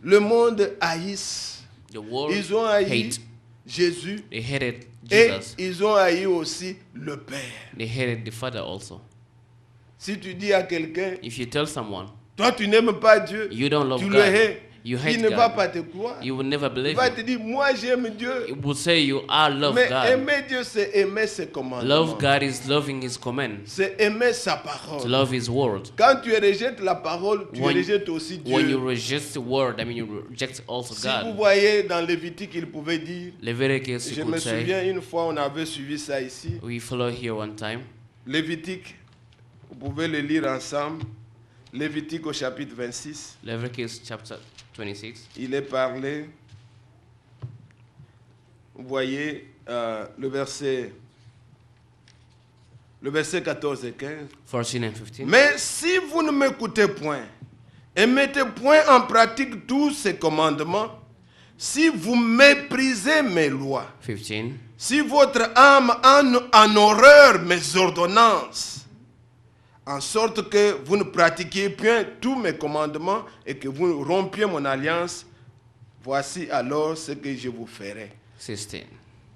Le monde haïsse. the world Ils ont haï hate. Jésus They hated et Jesus. ils ont haï aussi le Père. They hated the Father also. Si tu dis à quelqu'un, If you tell someone toi tu n'aimes pas Dieu, you don't love tu le God, hais, you il hate ne va God, pas te croire. you will never Il believe va it. te dire, moi j'aime Dieu. It will say you are love Mais God. aimer Dieu, c'est aimer ses commandements. Love God is loving His command. C'est aimer sa To parole. love His word. Quand tu rejettes la parole, tu When- rejettes aussi When you Dieu. reject the word, I mean you reject also Si vous God. voyez dans Lévitique, il pouvait dire, Leviticus, je you me could say, souviens une fois on avait suivi ça ici. we follow here one time. Lévitique, vous pouvez le lire ensemble. Lévitique au chapitre 26. Leviticus chapter 26. Il est parlé, vous voyez le verset 14 et 15. 14 and 15. Mais si vous ne m'écoutez point et mettez point en pratique tous ces commandements, si vous méprisez mes lois, 15. si votre âme en horreur mes ordonnances, en sorte que vous ne pratiquiez point tous mes commandements et que vous rompiez mon alliance, voici alors ce que je vous ferai. 16.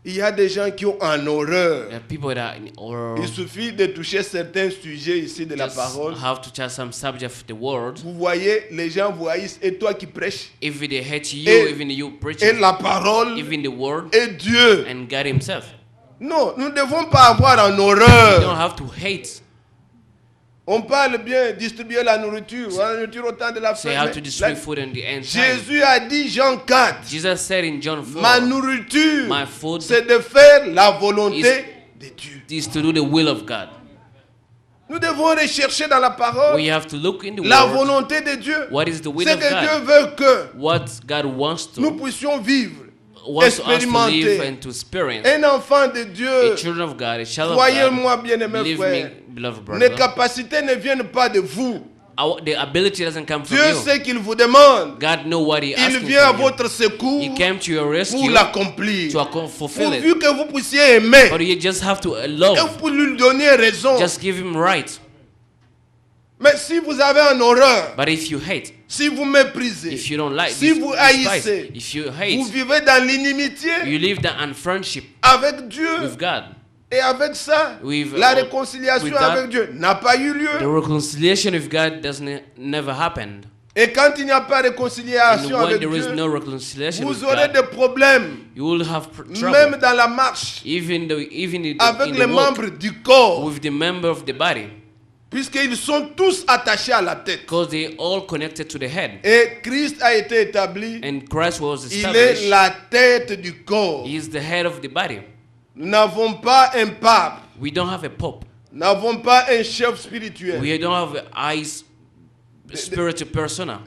Il y a des gens qui ont en horreur. There are people that are in horror. Il suffit de toucher certains sujets ici de la Just parole. have to touch some subject of the word. Vous voyez, les gens vous haïssent et toi qui prêches. If they hate you, Et- even you preach Et it, la parole even the word et Dieu. and God Himself. Non, nous ne devons pas avoir en You don't horreur. have to hate. On parle bien, distribuer la nourriture. La nourriture au temps de la So fin. you have to Mais distribute la- food in the end time. Jésus a dit, Jean 4, Jesus said in John 4, ma nourriture, My food c'est de faire la volonté de Dieu. is to do the will of God. Nous devons rechercher dans la parole We have to look in the la word. volonté de Dieu. What is the will C'est of que God? Dieu veut que What God wants nous to, puissions vivre, wants us to live expérimenter. and to experience. Un enfant de Dieu, A children of God, a child of croyez-moi God, bien aimé believe frère, me, beloved les brother. capacités ne viennent pas de vous. The ability doesn't come from Dieu you. sait qu'il vous demande. God knows what He Il asking vient à from you. votre secours He came to your pour rescue l'accomplir. to fulfill it. Pourvu que vous puissiez aimer, But you just have to et love. vous lui donner raison. Just give Him right. Mais si vous avez en horreur, But if you hate, si vous méprisez, if you don't like, si vous haïssez, if you vous hate, vivez dans l'inimitié you live the unfriendship avec Dieu. with God. Et avec ça, With- la réconciliation with that, avec Dieu n'a pas eu The lieu. reconciliation with God never happened. Et quand il n'y a pas de And réconciliation when avec there is Dieu, no reconciliation with vous aurez God, des problèmes, you will have trouble. même dans la marche, Even in avec les the walk, membres du corps, with the member of the body, puisqu'ils sont tous attachés à la tête. because they all connected to the head. Et Christ a été établi, And Christ was il est established. la tête du corps. He is the head of the body. Nous n'avons pas un pape, We don't have a pope. nous n'avons pas un chef spirituel We don't have eyes, spiritual persona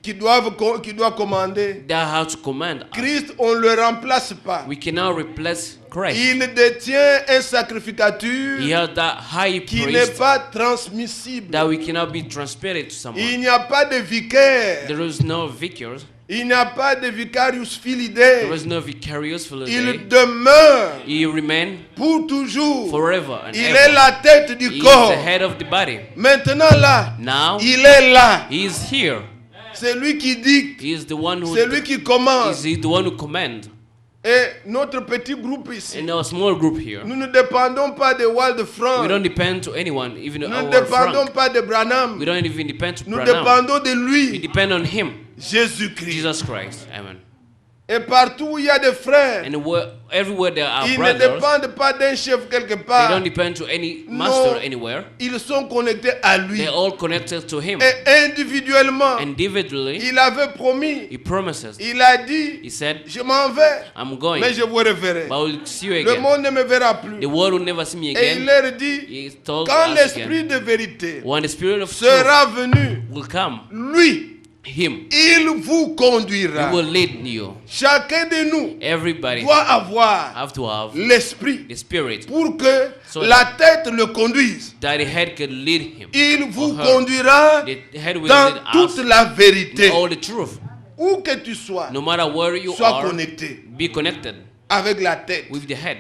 qui doit commander. that have to command us. Christ, on ne le remplace pas. We cannot replace Christ. Il détient un sacrificature He has that high qui n'est priest pas transmissible. that we cannot be transmitted to someone. Il n'y a pas de vicaire. There is no vicars. Il n'y a pas de vicarius There filidae. is no vicarious for the Il day. demeure He remain pour toujours. forever and Il ever. est la tête He du is corps. the head of the body. Maintenant là, Now il est là. he is here. C'est lui qui dicte. He is the one who C'est lui qui commande. is he the one who command. Et notre petit groupe ici, In our small group here, nous ne dépendons pas de Wald we Frank. don't depend to anyone, even Nous ne our dépendons Frank. pas de Branham. We don't even depend to Nous Branham. dépendons de We lui, depend on him, Jésus-Christ. Jesus Christ. Amen. Et partout où il y a des frères, And everywhere there are ils ne brothers, dépendent pas d'un chef quelque they part. don't depend to any master Non, anywhere. ils sont connectés à lui. They're all connected to him. Et individuellement, Individually, il avait promis, he promises. il a dit, He said, je m'en vais, I'm going, mais je vous reverrai. but I will see you Le again. monde ne me verra plus. The world will never see me Et il again. leur dit, He told quand us l'esprit again, de vérité when the spirit of truth sera venu, will come, lui, him, il vous he conduira. will lead you. Chacun de nous Everybody doit avoir have to have l'esprit the spirit pour que So la tête le conduise. that the head can lead him. Il vous Or her. conduira The head will dans lead toute us la vérité. in all the truth. Où que tu sois, No matter where you sois are, connecté be connected avec la tête. with the head.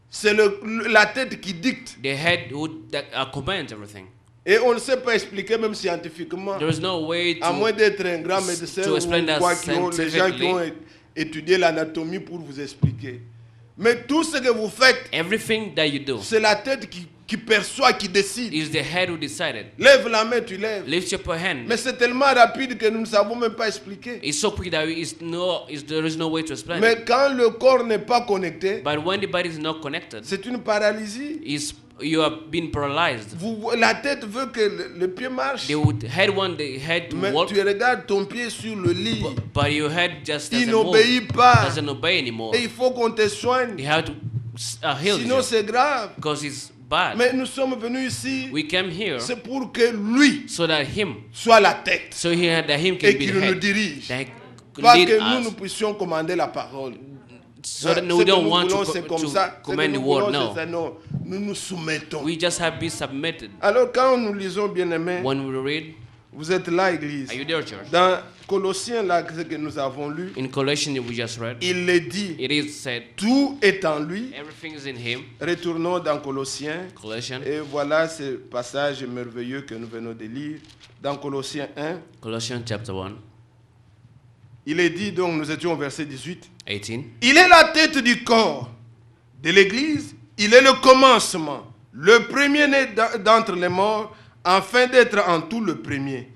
C'est la tête qui dicte. The head that commands everything. Et on ne sait pas expliquer même scientifiquement, There is no way à moins to d'être un grand médecin to explain ou that quoi, les gens qui scientifically. ont étudié l'anatomie pour vous expliquer. Mais tout ce que vous faites, everything that you do c'est la tête qui perçoit, qui décide. is the head who decided. Lève la main, tu lèves. Lift up your hand. Mais c'est tellement rapide que nous ne savons même pas expliquer. It's so quick that there is no way to explain Mais it. quand le corps n'est pas connecté, But when the body is not connected, c'est une paralysie. you have been paralyzed. La tête veut que le pied marche. They would head want the head to Mais walk, tu regardes ton pied sur le lit. but your head just Il doesn't move, n'obéit pas. doesn't obey anymore. Et il faut qu'on te soigne. They have to heal Sinon, you c'est grave. because it's bad. Mais nous sommes venus ici, We came here c'est pour que lui so that him, soit la tête so that him can et be qu'il the nous head, dirige. that he could Pas lead que nous, us, nous puissions commander la parole. so that Ce we que don't nous want voulons, to c'est comme ça. Ce que command the nous word. voulons, No, c'est ça. Non, nous nous soumettons. we just have been submitted. Alors quand nous lisons, bien-aimés, When we read, vous êtes là, Église. are you there, church? Dans Colossiens, là, ce que nous avons lu, In Colossians we just read, il est dit, it is said, tout est en lui. everything is in him. Retournons dans Colossiens. Colossians, Et voilà ce passage merveilleux que nous venons de lire. Dans Colossiens 1, Colossians chapter 1, il est dit, donc nous étions au verset 18. 18. Il est la tête du corps de l'Église. Il est le commencement, le premier-né d'entre les morts, afin d'être en tout le premier.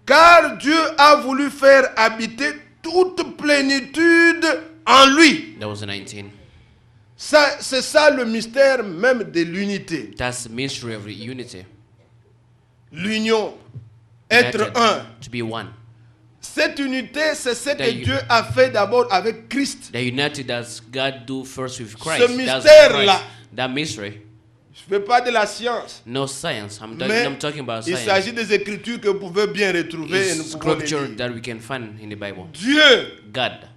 Car Dieu a voulu faire habiter toute plénitude en lui. That was 19. C'est ça le mystère même de l'unité. That's the mystery of the unity. L'union, être United, un. to be one. Cette unité, c'est ce que That Dieu a fait d'abord avec Christ. The united that God do first with Ce Christ. That's mystère-là, Christ. That mystery. je ne fais pas de la science, No science. mais I'm talking about il science. s'agit des écritures que vous pouvez bien retrouver et nous It's pouvons les scripture lire. that we can find in the Bible. Dieu, God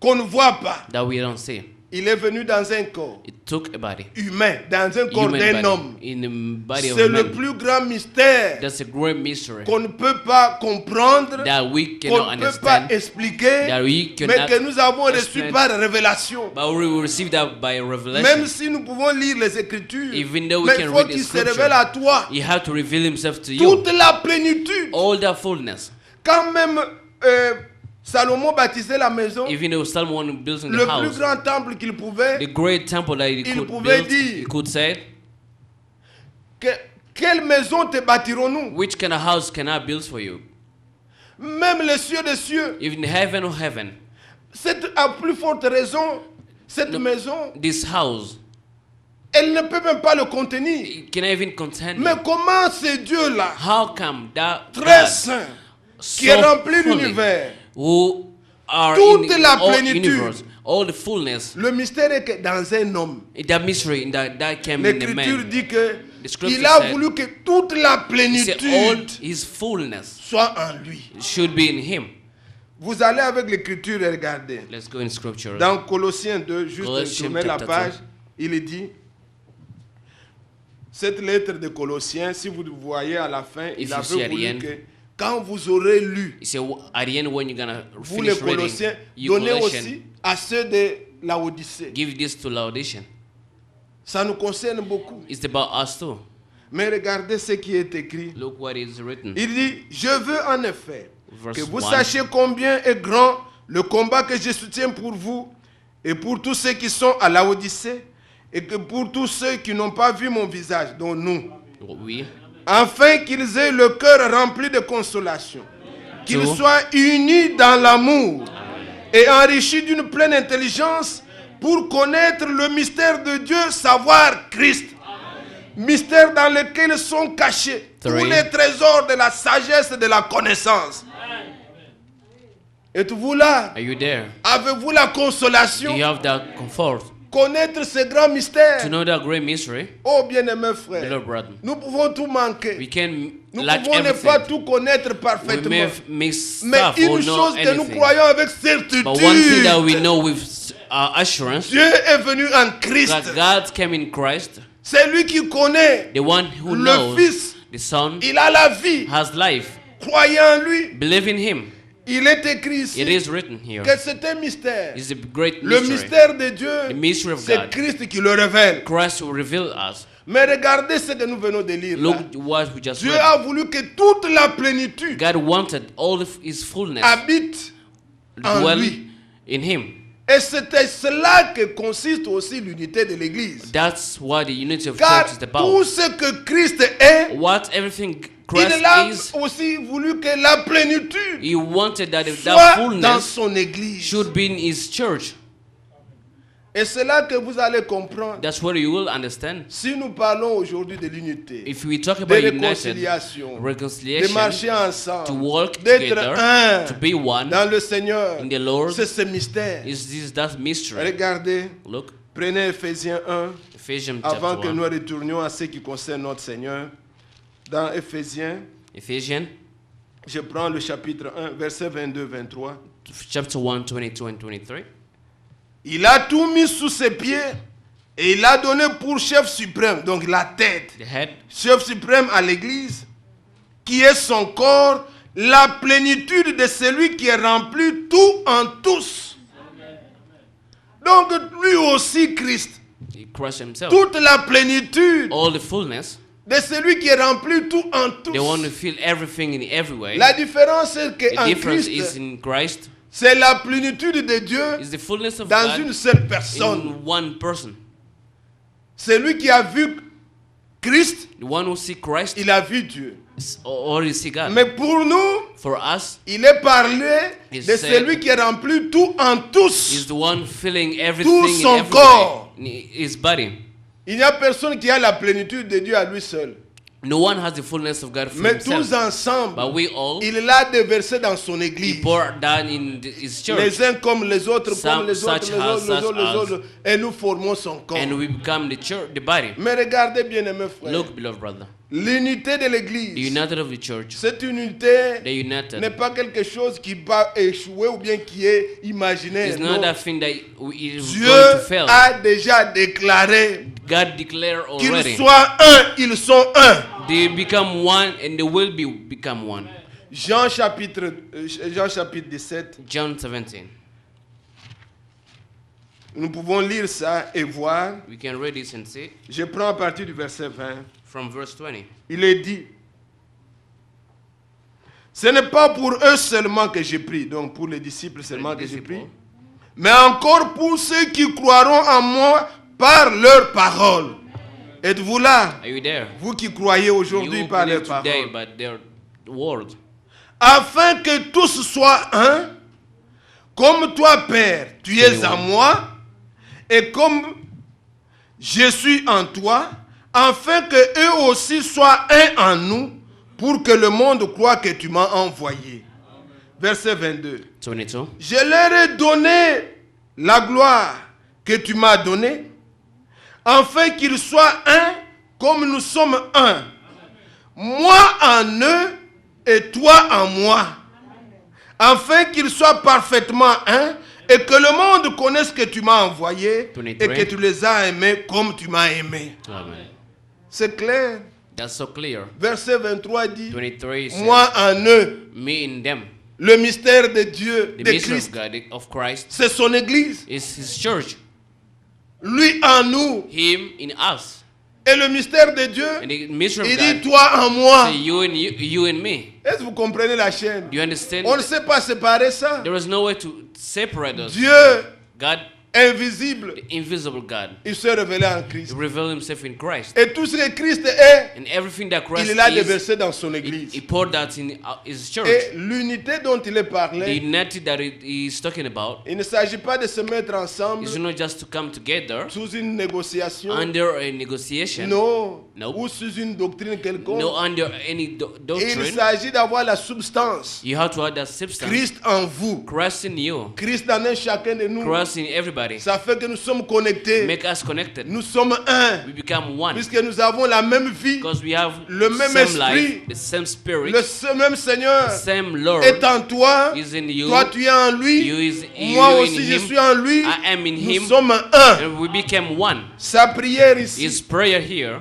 qu'on ne voit pas, that we don't see. il est venu dans un corps It took a body. humain, dans un corps Human d'un body. homme. In the body of C'est a le man. plus grand mystère That's a great mystery qu'on ne peut pas comprendre, that we qu'on cannot ne peut pas understand, expliquer, that we mais cannot que nous avons reçu explain. par révélation. but we will receive that by Même revelation. si nous pouvons lire les Écritures, Even though we mais can il faut read the qu'il se scripture, révèle à toi He had to reveal himself to you. toute la plénitude. All that fullness. Quand même Salomon baptisait la maison, Even though Solomon built in le the plus house, grand temple qu'il pouvait, the great temple that he il could pouvait build, dire, he could say, quelle maison te bâtirons-nous? which kind of house can I build for you? Même les cieux des cieux. Even heaven or heaven, C'est à plus forte raison, cette No. maison, this house, elle ne peut même pas le contenir. it can even contain Mais you. comment ce Dieu-là, How come that très God, saint, so qui remplit holy, l'univers, who are toute in la all plénitude. universe, all the fullness, le mystère est que dans un homme, that mystery in that came in the l'Écriture man, dit que The scripture il a said- voulu que toute la he said all plénitude his fullness soit en lui. should be in him. Vous allez avec l'Écriture et regardez. Let's go in scripture. Dans Colossiens 2, juste Colossiens tourner la chapter page, 2. il est dit, cette lettre de Colossiens, si vous voyez à la fin, If il you see avait at the voulu end, que quand vous aurez lu, He said, at the end, when you're gonna vous les finish reading, Colossiens, you donnez Colossians, aussi à ceux de Laodicée. give this to Laodicean. Ça nous concerne beaucoup. It's about us too. Mais regardez ce qui est écrit. Look what is written. Il dit, je veux en effet Verse que vous 1. sachiez combien est grand le combat que je soutiens pour vous et pour tous ceux qui sont à Laodicée et que pour tous ceux qui n'ont pas vu mon visage, dont nous, Oui. afin qu'ils aient le cœur rempli de consolation, qu'ils Two. soient unis dans l'amour et enrichis d'une pleine intelligence pour connaître le mystère de Dieu, savoir Christ. Mystère dans lequel sont cachés tous Three. les trésors de la sagesse et de la connaissance. Êtes-vous là? Are you there? Avez-vous la Do consolation? you have that comfort Connaître ce grand mystère? to know that great mystery? Oh bien-aimé frère, Beloved brother, nous pouvons tout manquer. we can Nous lack pouvons ne pas everything. tout connaître We parfaitement. may miss Mais stuff or une know chose que nous anything. croyons avec But one thing that we certitude, know with assurance, Dieu est venu en Christ. that God came in Christ, C'est lui qui connaît the one who le knows Fils. the Son Il a la vie. has life. Croyez en lui. Believe in Him. Il est écrit It ici is written here. que c'est un mystère. It's a great Le mystery. mystère de Dieu, The mystery of c'est God. Christ qui le révèle. Christ will reveal us. Mais regardez ce que nous venons de lire là. Look what we just Dieu read. a voulu que toute la plénitude God wanted all of His fullness habite en dwell lui. in Him. Et c'était cela que consiste aussi l'unité de l'Église. That's what the unity of Car church is tout about. ce que Christ est, What everything il Christ a is, aussi voulu que la plénitude He wanted that soit that dans fullness son Église. should be in His church. Et c'est là que vous allez comprendre. That's where you will understand. Si nous parlons aujourd'hui de l'unité, If we talk de about united, réconciliation, de reconciliation, marcher to ensemble, walk d'être together, un to be one dans le Seigneur, in the Lord, c'est ce mystère. is this that mystery. Regardez, Look, prenez Éphésiens 1, Ephesians avant chapter que 1. nous retournions à ce qui concerne notre Seigneur. Dans Éphésiens, Ephesians je prends le chapitre 1, versets 22-23. chapter 1, 22 and 23. Il a tout mis sous ses pieds et il a donné pour chef suprême, donc la tête, The head, chef suprême à l'Église, qui est son corps, la plénitude de celui qui est rempli tout en tous. Donc lui aussi Christ, Christ Himself, toute la plénitude all the fullness, de celui qui est rempli tout en they want to tous. feel everything in every way. La différence est The qu'en difference is Christ, in Christ c'est la plénitude de Dieu is the fullness of dans God une seule personne. in one person. Celui qui a vu Christ, The one who see Christ il a vu Dieu. already see God. Mais pour nous, For us, il est parlé He de said- celui qui est rempli tout en tous. is the one filling everything in son every corps. way, in His body. Il n'y a personne qui a la plénitude de Dieu à lui seul. No one has the fullness of God for Mais tous himself. ensemble, But we all, il l'a déversé dans son He église. poured down in His church. Les uns comme les autres, Some comme les autres, such les as, autres, les such autres, les as. autres. Et nous formons son corps. And we become the church, the body. Mais regardez bien, mes frères. Look, beloved brother, L'unité de the l'église, united of the church, cette unité the united, n'est pas quelque chose qui va échouer ou bien qui est imaginaire. is not Non. that thing that is Dieu going to fail. a déjà déclaré God declared qu'ils already. soient un, ils sont un. They become one and they will become one. Jean chapitre 17, John 17. nous pouvons lire ça et voir. We can read this and see Je prends à partir du verset 20. from verse 20. Il est dit, Ce n'est pas pour eux seulement que j'ai pris, donc pour les disciples seulement que j'ai pris, disciple. mais encore pour ceux qui croiront en moi par leur parole. Êtes-vous là? Are you there? Vous qui croyez aujourd'hui You par leur believe today parole. by their word. Afin que tous soient un, comme toi, Père, tu es en moi, et comme je suis en toi, afin que eux aussi soient un en nous, pour que le monde croie que tu m'as envoyé. Verset 22. 22. Je leur ai donné la gloire que tu m'as donnée, afin qu'ils soient un comme nous sommes un. Moi en eux et toi en moi. Afin qu'ils soient parfaitement un et que le monde connaisse que tu m'as envoyé 23. et que tu les as aimés comme tu m'as aimé. Amen. C'est clair. That's so clear. Verset 23 dit, 23 says, moi en eux, me in them. le mystère de Dieu, The de mystery of Christ, God, of Christ, c'est son église. is his church. Lui en nous. Him in us. Et le mystère de Dieu, And the mystery il of dit God, toi en moi. say you and me. Est-ce que vous comprenez la chaîne? Do you understand? On ne sait pas séparer ça. There is no way to separate us. Dieu God, invisible, the invisible God, il s'est révélé en he Christ. revealed himself in Christ. Et tout ce que Christ est, And everything that Christ il l'a is, déversé dans son he église. poured that in his church. Et l'unité dont il est The parlé, unity that he is talking about il ne s'agit pas de se mettre ensemble is not just to come together sous une négociation, under a negotiation, non, No. ou sous une doctrine quelconque. no under any Il doctrine. s'agit d'avoir la substance. You have to have that substance. Christ en vous, Christ in you, Christ dans un chacun de nous. Christ in everybody. Ça fait que nous sommes connectés. Make us connected. Nous sommes un, We become one puisque nous avons la même vie. because we have Le même same esprit, life, the same spirit, Même Seigneur same Lord est en toi. is in you. Toi, tu es en lui. You is Moi you aussi, in je him. suis en lui. I am in Nous him. sommes un. And we became one. Sa prière ici, His prayer here,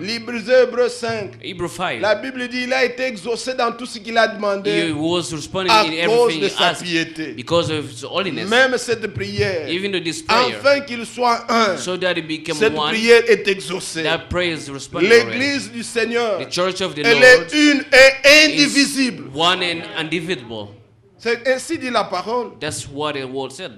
Hébreux 5. Hebrew 5. La Bible dit il a été exaucé dans tout ce qu'il a He demandé was responding à in cause everything de he sa asked piété. because of his holiness. Même cette prière, Even though this prayer, afin qu'il soit un, so that he became cette one, prière est exaucée. that prayer is responded already. L'église du Seigneur, The church of the elle Lord est une et is indivisible. one and indivisible. C'est ainsi dit la parole. That's what the word said.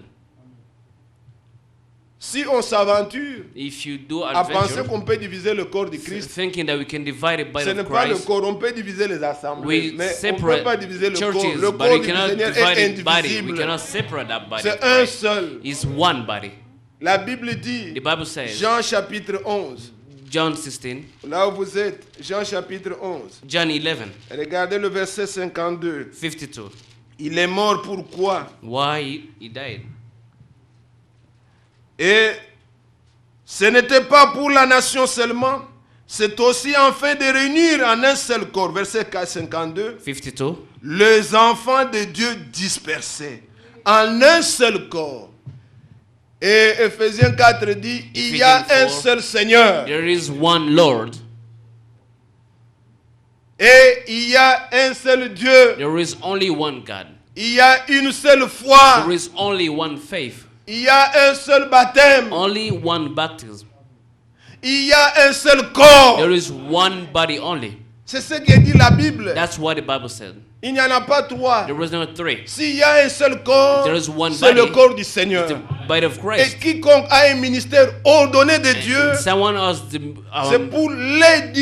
Si on s'aventure If you do à penser adventure, qu'on peut diviser le corps de Christ, thinking that we can divide it by ce the n'est pas le Christ, corps, on peut diviser les assemblées, we mais on ne peut pas separate diviser le corps. churches, Le but corps we du cannot Seigneur divide est it body. We indivisible. cannot separate that body. C'est un seul. It's one body. La Bible dit, The Bible says, Jean chapitre 11, John 16, là où vous êtes, Jean chapitre 11, John 11, regardez le verset 52. 52. Il est mort pourquoi? Why he died. Et ce n'était pas pour la nation seulement, c'est aussi afin de réunir en un seul corps. Verset 52. 52. Les enfants de Dieu dispersés en un seul corps. Et Ephésiens 4 dit, il y a Ephesians un 4, seul Seigneur. There is one Lord. Et il y a un seul Dieu. There is only one God. Il y a une seule foi. There is only one faith. Il y a un seul baptême. Only one baptism. Il y a un seul corps. There is one body only. C'est ce que dit la Bible. That's what the Bible said. Il n'y en a pas trois. There was not three. S'il y a un seul corps, There is one c'est le body. corps du Seigneur. The body of Et Christ. quiconque a un ministère ordonné de Dieu, Someone else c'est pour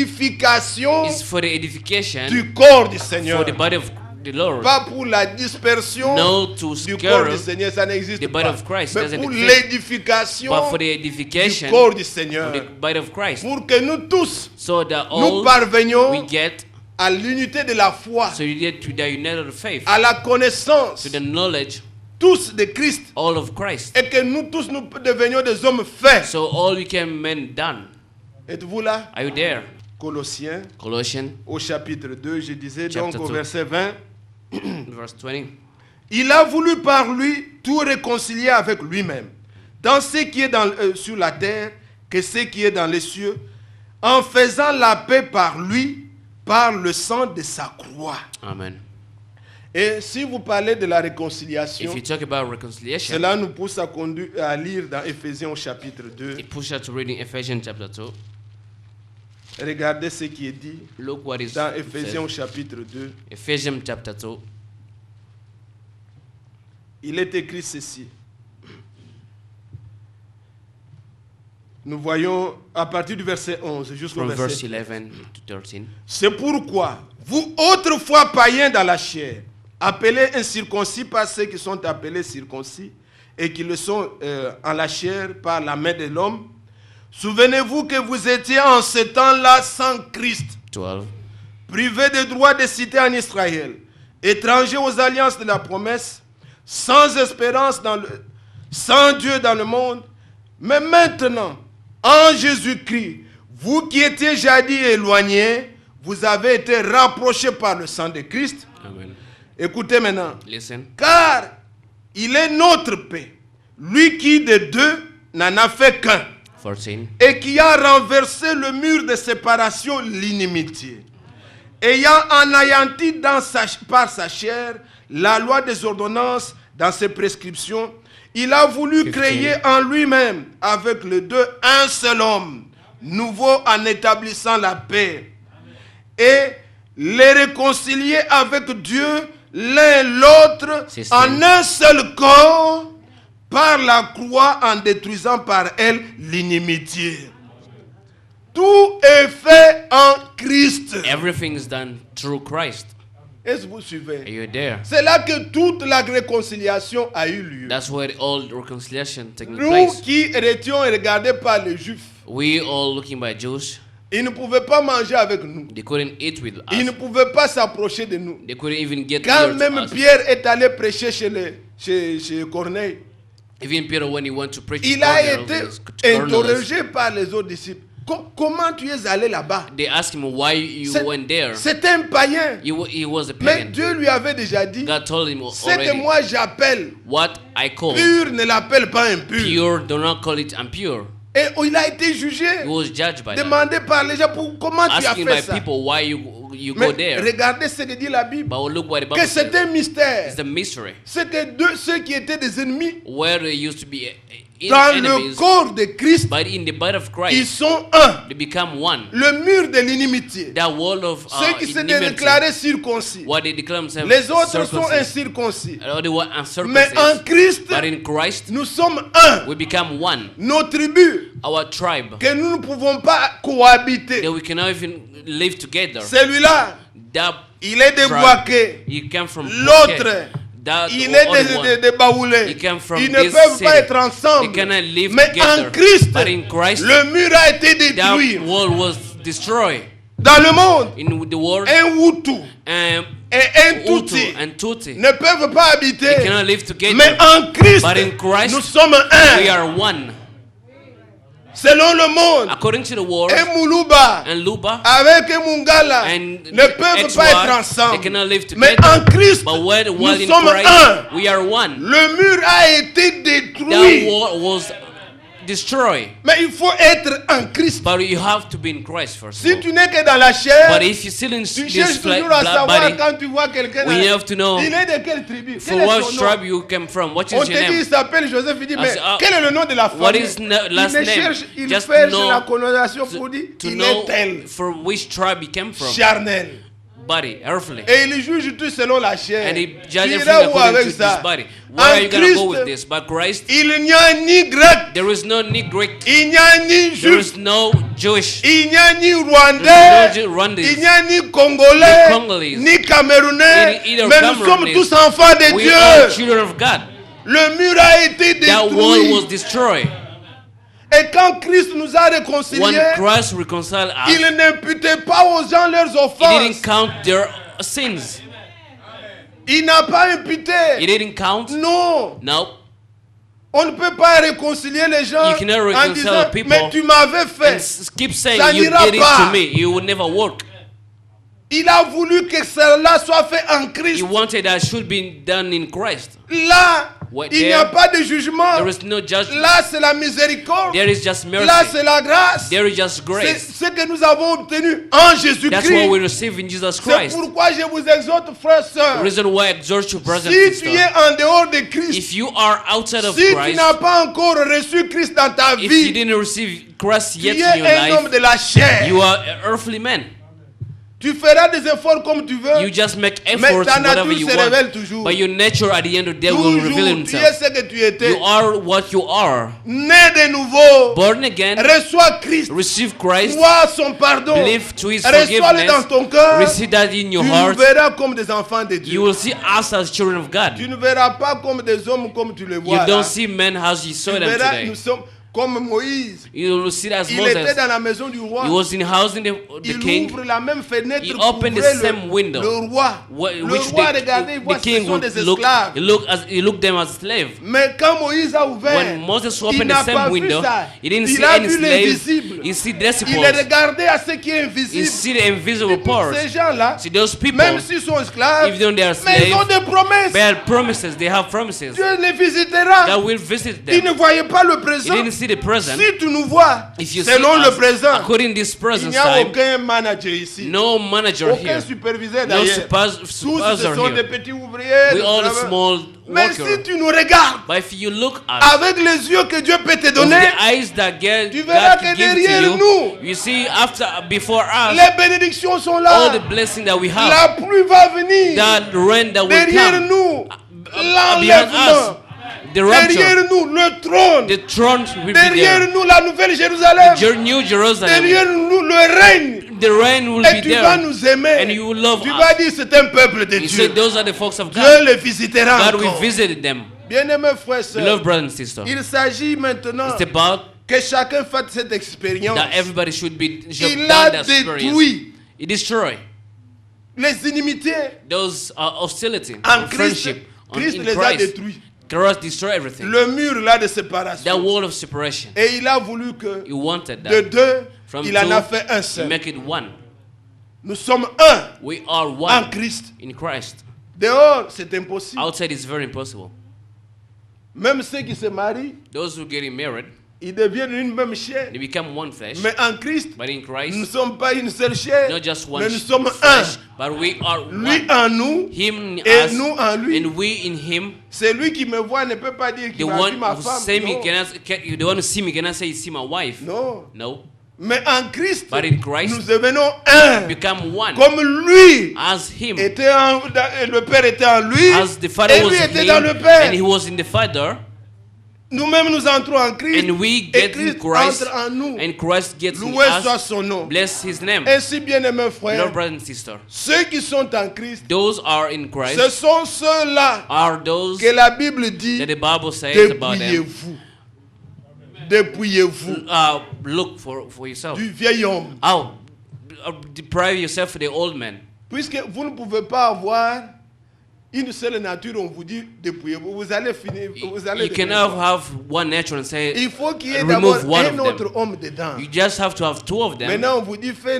l'édification is for the edification du corps du for Seigneur. the body of the Lord. Pas pour la dispersion No to du corps scare du Seigneur, ça n'existe the body pas. of Christ. Mais Doesn't pour exist. l'édification But for the du edification corps du of Seigneur. the body of Christ. Pour que nous tous, So that nous all parvenions we get, à l'unité de la foi, so you get to the united faith, à la connaissance, to the knowledge, tous de Christ, all of Christ. et que nous tous nous devenions des hommes faits. So all we can men done. Êtes-vous là? Are you there? Colossiens, Colossians, au chapitre 2, je disais donc Chapter au 2. verset 20. verse 20. Il a voulu par lui tout réconcilier avec lui-même, dans ce qui est sur la terre que ce qui est dans les cieux, en faisant la paix par lui, par le sang de sa croix. Amen. Et si vous parlez de la réconciliation, If you talk about reconciliation, cela nous pousse à lire dans Éphésiens au chapitre 2. it pushes us to reading Ephesians chapter 2. Regardez ce qui est dit Look what is dans said. Éphésiens au chapitre 2. Ephesians chapter 2. il est écrit ceci. Nous voyons à partir du verset 11 jusqu'au From verse verset 11 to 13. C'est pourquoi, vous autrefois païens dans la chair, appelés incirconcis par ceux qui sont appelés circoncis, et qui le sont en la chair par la main de l'homme, souvenez-vous que vous étiez en ce temps-là sans Christ, 12. privés des droits de cité en Israël, étrangers aux alliances de la promesse, sans espérance, sans Dieu dans le monde. Mais maintenant, en Jésus-Christ, vous qui étiez jadis éloignés, vous avez été rapprochés par le sang de Christ. Amen. Écoutez maintenant. Listen. Car il est notre paix, lui qui de deux n'en a fait qu'un, 14. et qui a renversé le mur de séparation, l'inimitié, ayant anéanti par sa chair la loi des ordonnances dans ses prescriptions. Il a voulu 15. créer en lui-même, avec les deux, un seul homme, nouveau en établissant la paix, et les réconcilier avec Dieu, l'un l'autre, 16. en un seul corps, par la croix, en détruisant par elle l'inimitié. Tout est fait en Christ. Everything is done through Christ. Est-ce que vous Are suivez? you there? C'est là que toute la réconciliation a eu lieu. That's where all reconciliation taking Nous place. qui étions regardés par les Juifs, We all looking by Jews. ils ne pouvaient pas manger avec nous. They couldn't eat with Ils ne us. pouvaient pas s'approcher de nous. They couldn't even get Quand near même to us. Pierre est allé prêcher chez Corneille, Even Peter, when he went to preach, il a to été Cornelius, interrogé par les autres disciples. Comment tu es allé là-bas? they asked him why you went there. C'était un païen. He was a Mais pagan. Dieu lui avait déjà dit, God told him ce que already, moi j'appelle what I call pur ne l'appelle pas impur. pure, do not call it impure. Et il a été jugé, He was judged by that. demandé par les gens comment tu as Asking fait by ça. people why you Mais go there. regardez ce que dit la Bible, But look what the que Bible c'est says. un mystère. It's the mystery. C'est que ceux qui étaient des ennemis Where they used to be dans le enemies, corps de Christ, but in the body of ils Christ, sont un. they become one. Le mur de l'inimitié. That wall of Ceux qui se enmity, déclarent circoncis. what they declare themselves Les autres sont circumcised. incirconcis. They were Mais en uncircumcised. Christ, But in Christ, nous sommes un. we become one. Nos tribus, Our tribe, que nous ne pouvons pas cohabiter. that we cannot even live together. Celui-là, That il est de tribe, Boaké. he came from L'autre, Boaké. That il est other one, de Baoulé. he came from Ils ne this peuvent city. pas être They ensemble. cannot live Mais together. en Christ, But in Christ, le mur a été that détruit. wall was destroyed. Dans le monde, In the world, un Hutu and et un Hutu Tutsi and Tutsi, ne peuvent pas they habiter. cannot live together. Mais en Christ, But in Christ, nous sommes we un. are one. Selon le monde, According to the world, un Moulouba and Luba avec un Mungala and ne peuvent pas être they ensemble. cannot live Mais together. en Christ, But while nous in sommes Christ, un. we are one. Le mur a été That détruit. wall was destroyed. Mais il faut être en Christ. But you have to be in Christ first. of Si all. tu n'es que dans la chair, But if you're still in tu this cherches toujours à savoir body, quand tu vois quelqu'un. we have to know Il est de quelle tribu? from Quel est what son nom? tribe you come from. What On is te your dit, il name? s'appelle Joseph. Il dit, mais say, quel est le nom de la what famille? is Il last ne name? cherche, il Just cherche know la connotation pour To, dire, to il know est tel, from which tribe he came from. charnel. Body, earthly. Et il juge tout selon la chair. And he Tu judges everything iras où according avec to this ça? body. Where are you En going to go Christ, with this? But Christ, il n'y a ni grec, there is no ni Greek, il n'y a ni there juif, is no Jewish, il n'y a ni there rwandais, is no Rwandese. il n'y a ni congolais, Ni Congolese, ni camerounais, either mais nous sommes Camerounais. tous enfants de We are Dieu. children of God. Le mur a été That wall was détruit. destroyed. Et quand Christ nous a When réconciliés, Christ reconciled us, il n'imputait pas aux gens leurs he offenses. didn't count their sins. Il n'a pas imputé. He didn't count. Non. No. On ne peut pas réconcilier les gens You cannot en reconcile disant, people mais tu m'avais And fait. keep saying Ça you n'ira did it pas. to me. You will never work. Il a voulu que cela soit fait en He Christ. wanted that should be done in Christ. Là, What il n'y a there? pas de jugement. There is no judgment. Là, c'est la miséricorde. There is just Là, mercy. c'est la grâce. There is just C'est grace. ce que nous avons obtenu en That's what Jésus-Christ. we receive in Jesus C'est Christ. pourquoi je vous exhorte, frères et The sœurs. reason why I exhort you, brothers and Si tu sisters, es en dehors de Christ, if you are outside of si tu Christ, n'as pas encore reçu Christ dans ta if you vie, didn't receive Christ tu yet es in your un homme life, de la chair. you are an earthly man. Tu feras des efforts comme tu veux. You just make Mais efforts ta whatever nature you se want. révèle toujours. But your nature at the end of the day will reveal Toujours, tu es himself. ce que tu étais. You are what you are. Né de nouveau. Born again, Reçois Christ. receive Christ, Crois son pardon. believe to his Reçois-le dans forgiveness, ton cœur. receive that in your Tu nous heart. verras comme des enfants de You Dieu. will see us as children of God. Tu ne verras pas comme des hommes comme tu les vois You là. don't see men as you saw Tu them verras, today. nous sommes comme Moïse. You will see as Il était Moses. dans la maison du roi. He was in the house in the Il king. ouvre la même fenêtre He pour opened the ouvrir same window. le roi. Le Which roi regardait, il voit the ce king sont would des look, esclaves. he looked them as slaves. Mais quand Moïse a ouvert, When Moses il opened n'a the pas same vu window, ça. he didn't Il see a any vu slaves. l'invisible. He see Il disciples. est regardé à ce qui est He invisible. see the invisible parts. Ces gens-là, See those people, même s'ils sont esclaves, even though they are mais ils ont slaves, des promesses. they have promises. They have promises Dieu les visitera. that will visit Il them. ne voyait pas le He présent. didn't see the present. Si tu nous vois, If you selon see le us, présent, according to this il present n'y a time, aucun manager ici. no manager Aucun here, superviseur no d'ailleurs. Tous ce supervisor sont des here. petits ouvriers. We de all travail. small Mais si workers. tu nous regardes But if you look at avec les yeux que Dieu peut te with donner, the eyes that tu verras God que can give derrière to you, nous, you see before us, les bénédictions sont all là. the blessing that we have, La pluie va venir. that rain that will Derrière come, nous, behind us, l'enlèvement. the rapture, Derrière nous, le trône. the throne will be Derrière there, nous, la nouvelle Jérusalem. New Jerusalem, Derrière nous, le règne. the rain will Et be tu vas there, nous aimer. and you will love Tu vas us. dire c'est un peuple de He Dieu. said, those are the folks of God. Dieu les visitera God will encore. visit them. Bien-aimés frères et Beloved sœurs, brothers and sisters, il s'agit maintenant it's about que chacun fasse cette expérience. that everybody should have Il done a that experience. détruit He destroyed les inimitiés. those hostility, En Christ, friendship. Christ In les a Christ, détruits. Christ destroyed everything. Le mur là de That séparation. wall of separation. Et il a voulu que He wanted de that. deux, From il en a two, fait un to seul. make it one. Nous sommes un We are en one Christ. in Christ. Dehors, c'est impossible. Outside is very impossible. Même ceux qui se marient, Those who are getting married, ils deviennent une même chair. they become one flesh. Mais en Christ, But in nous ne Christ, sommes pas une seule chair, not just one mais nous sommes un. flesh, but we are Lui one. en nous, Him in et us, nous en lui. and we in Him. Celui qui me voit ne peut pas dire The qu'il m'a vu one ma who femme. see me Non. the one who see me cannot say, see my wife. Non. No. Mais en Christ, But in Christ, nous devenons un. become one. Comme lui As Him. était le Père était en lui, As the Father et was lui in était Him, dans le Père. and He was in the Father, Nous-mêmes nous entrons en Christ, and we et get in Christ Christ, entre en nous. and Christ gets in Loué soit us. son nom. Bless His name. Ainsi, bien-aimés Lord, frères, brothers and sisters, ceux qui sont en Christ, those are in ce Christ sont ceux-là are those que la Bible dit, that the Bible says about them. dépouillez-vous. Dépouillez-vous Look for yourself. du vieil homme. Deprive yourself of the old man. Puisque vous ne pouvez pas avoir une seule nature, on vous dit dépouillez-vous. Vous allez finir. Vous allez You cannot have one nature and say, Il faut qu'il y ait remove d'abord one un of autre them. homme dedans. You just have to have two of them. Maintenant, on vous dit fais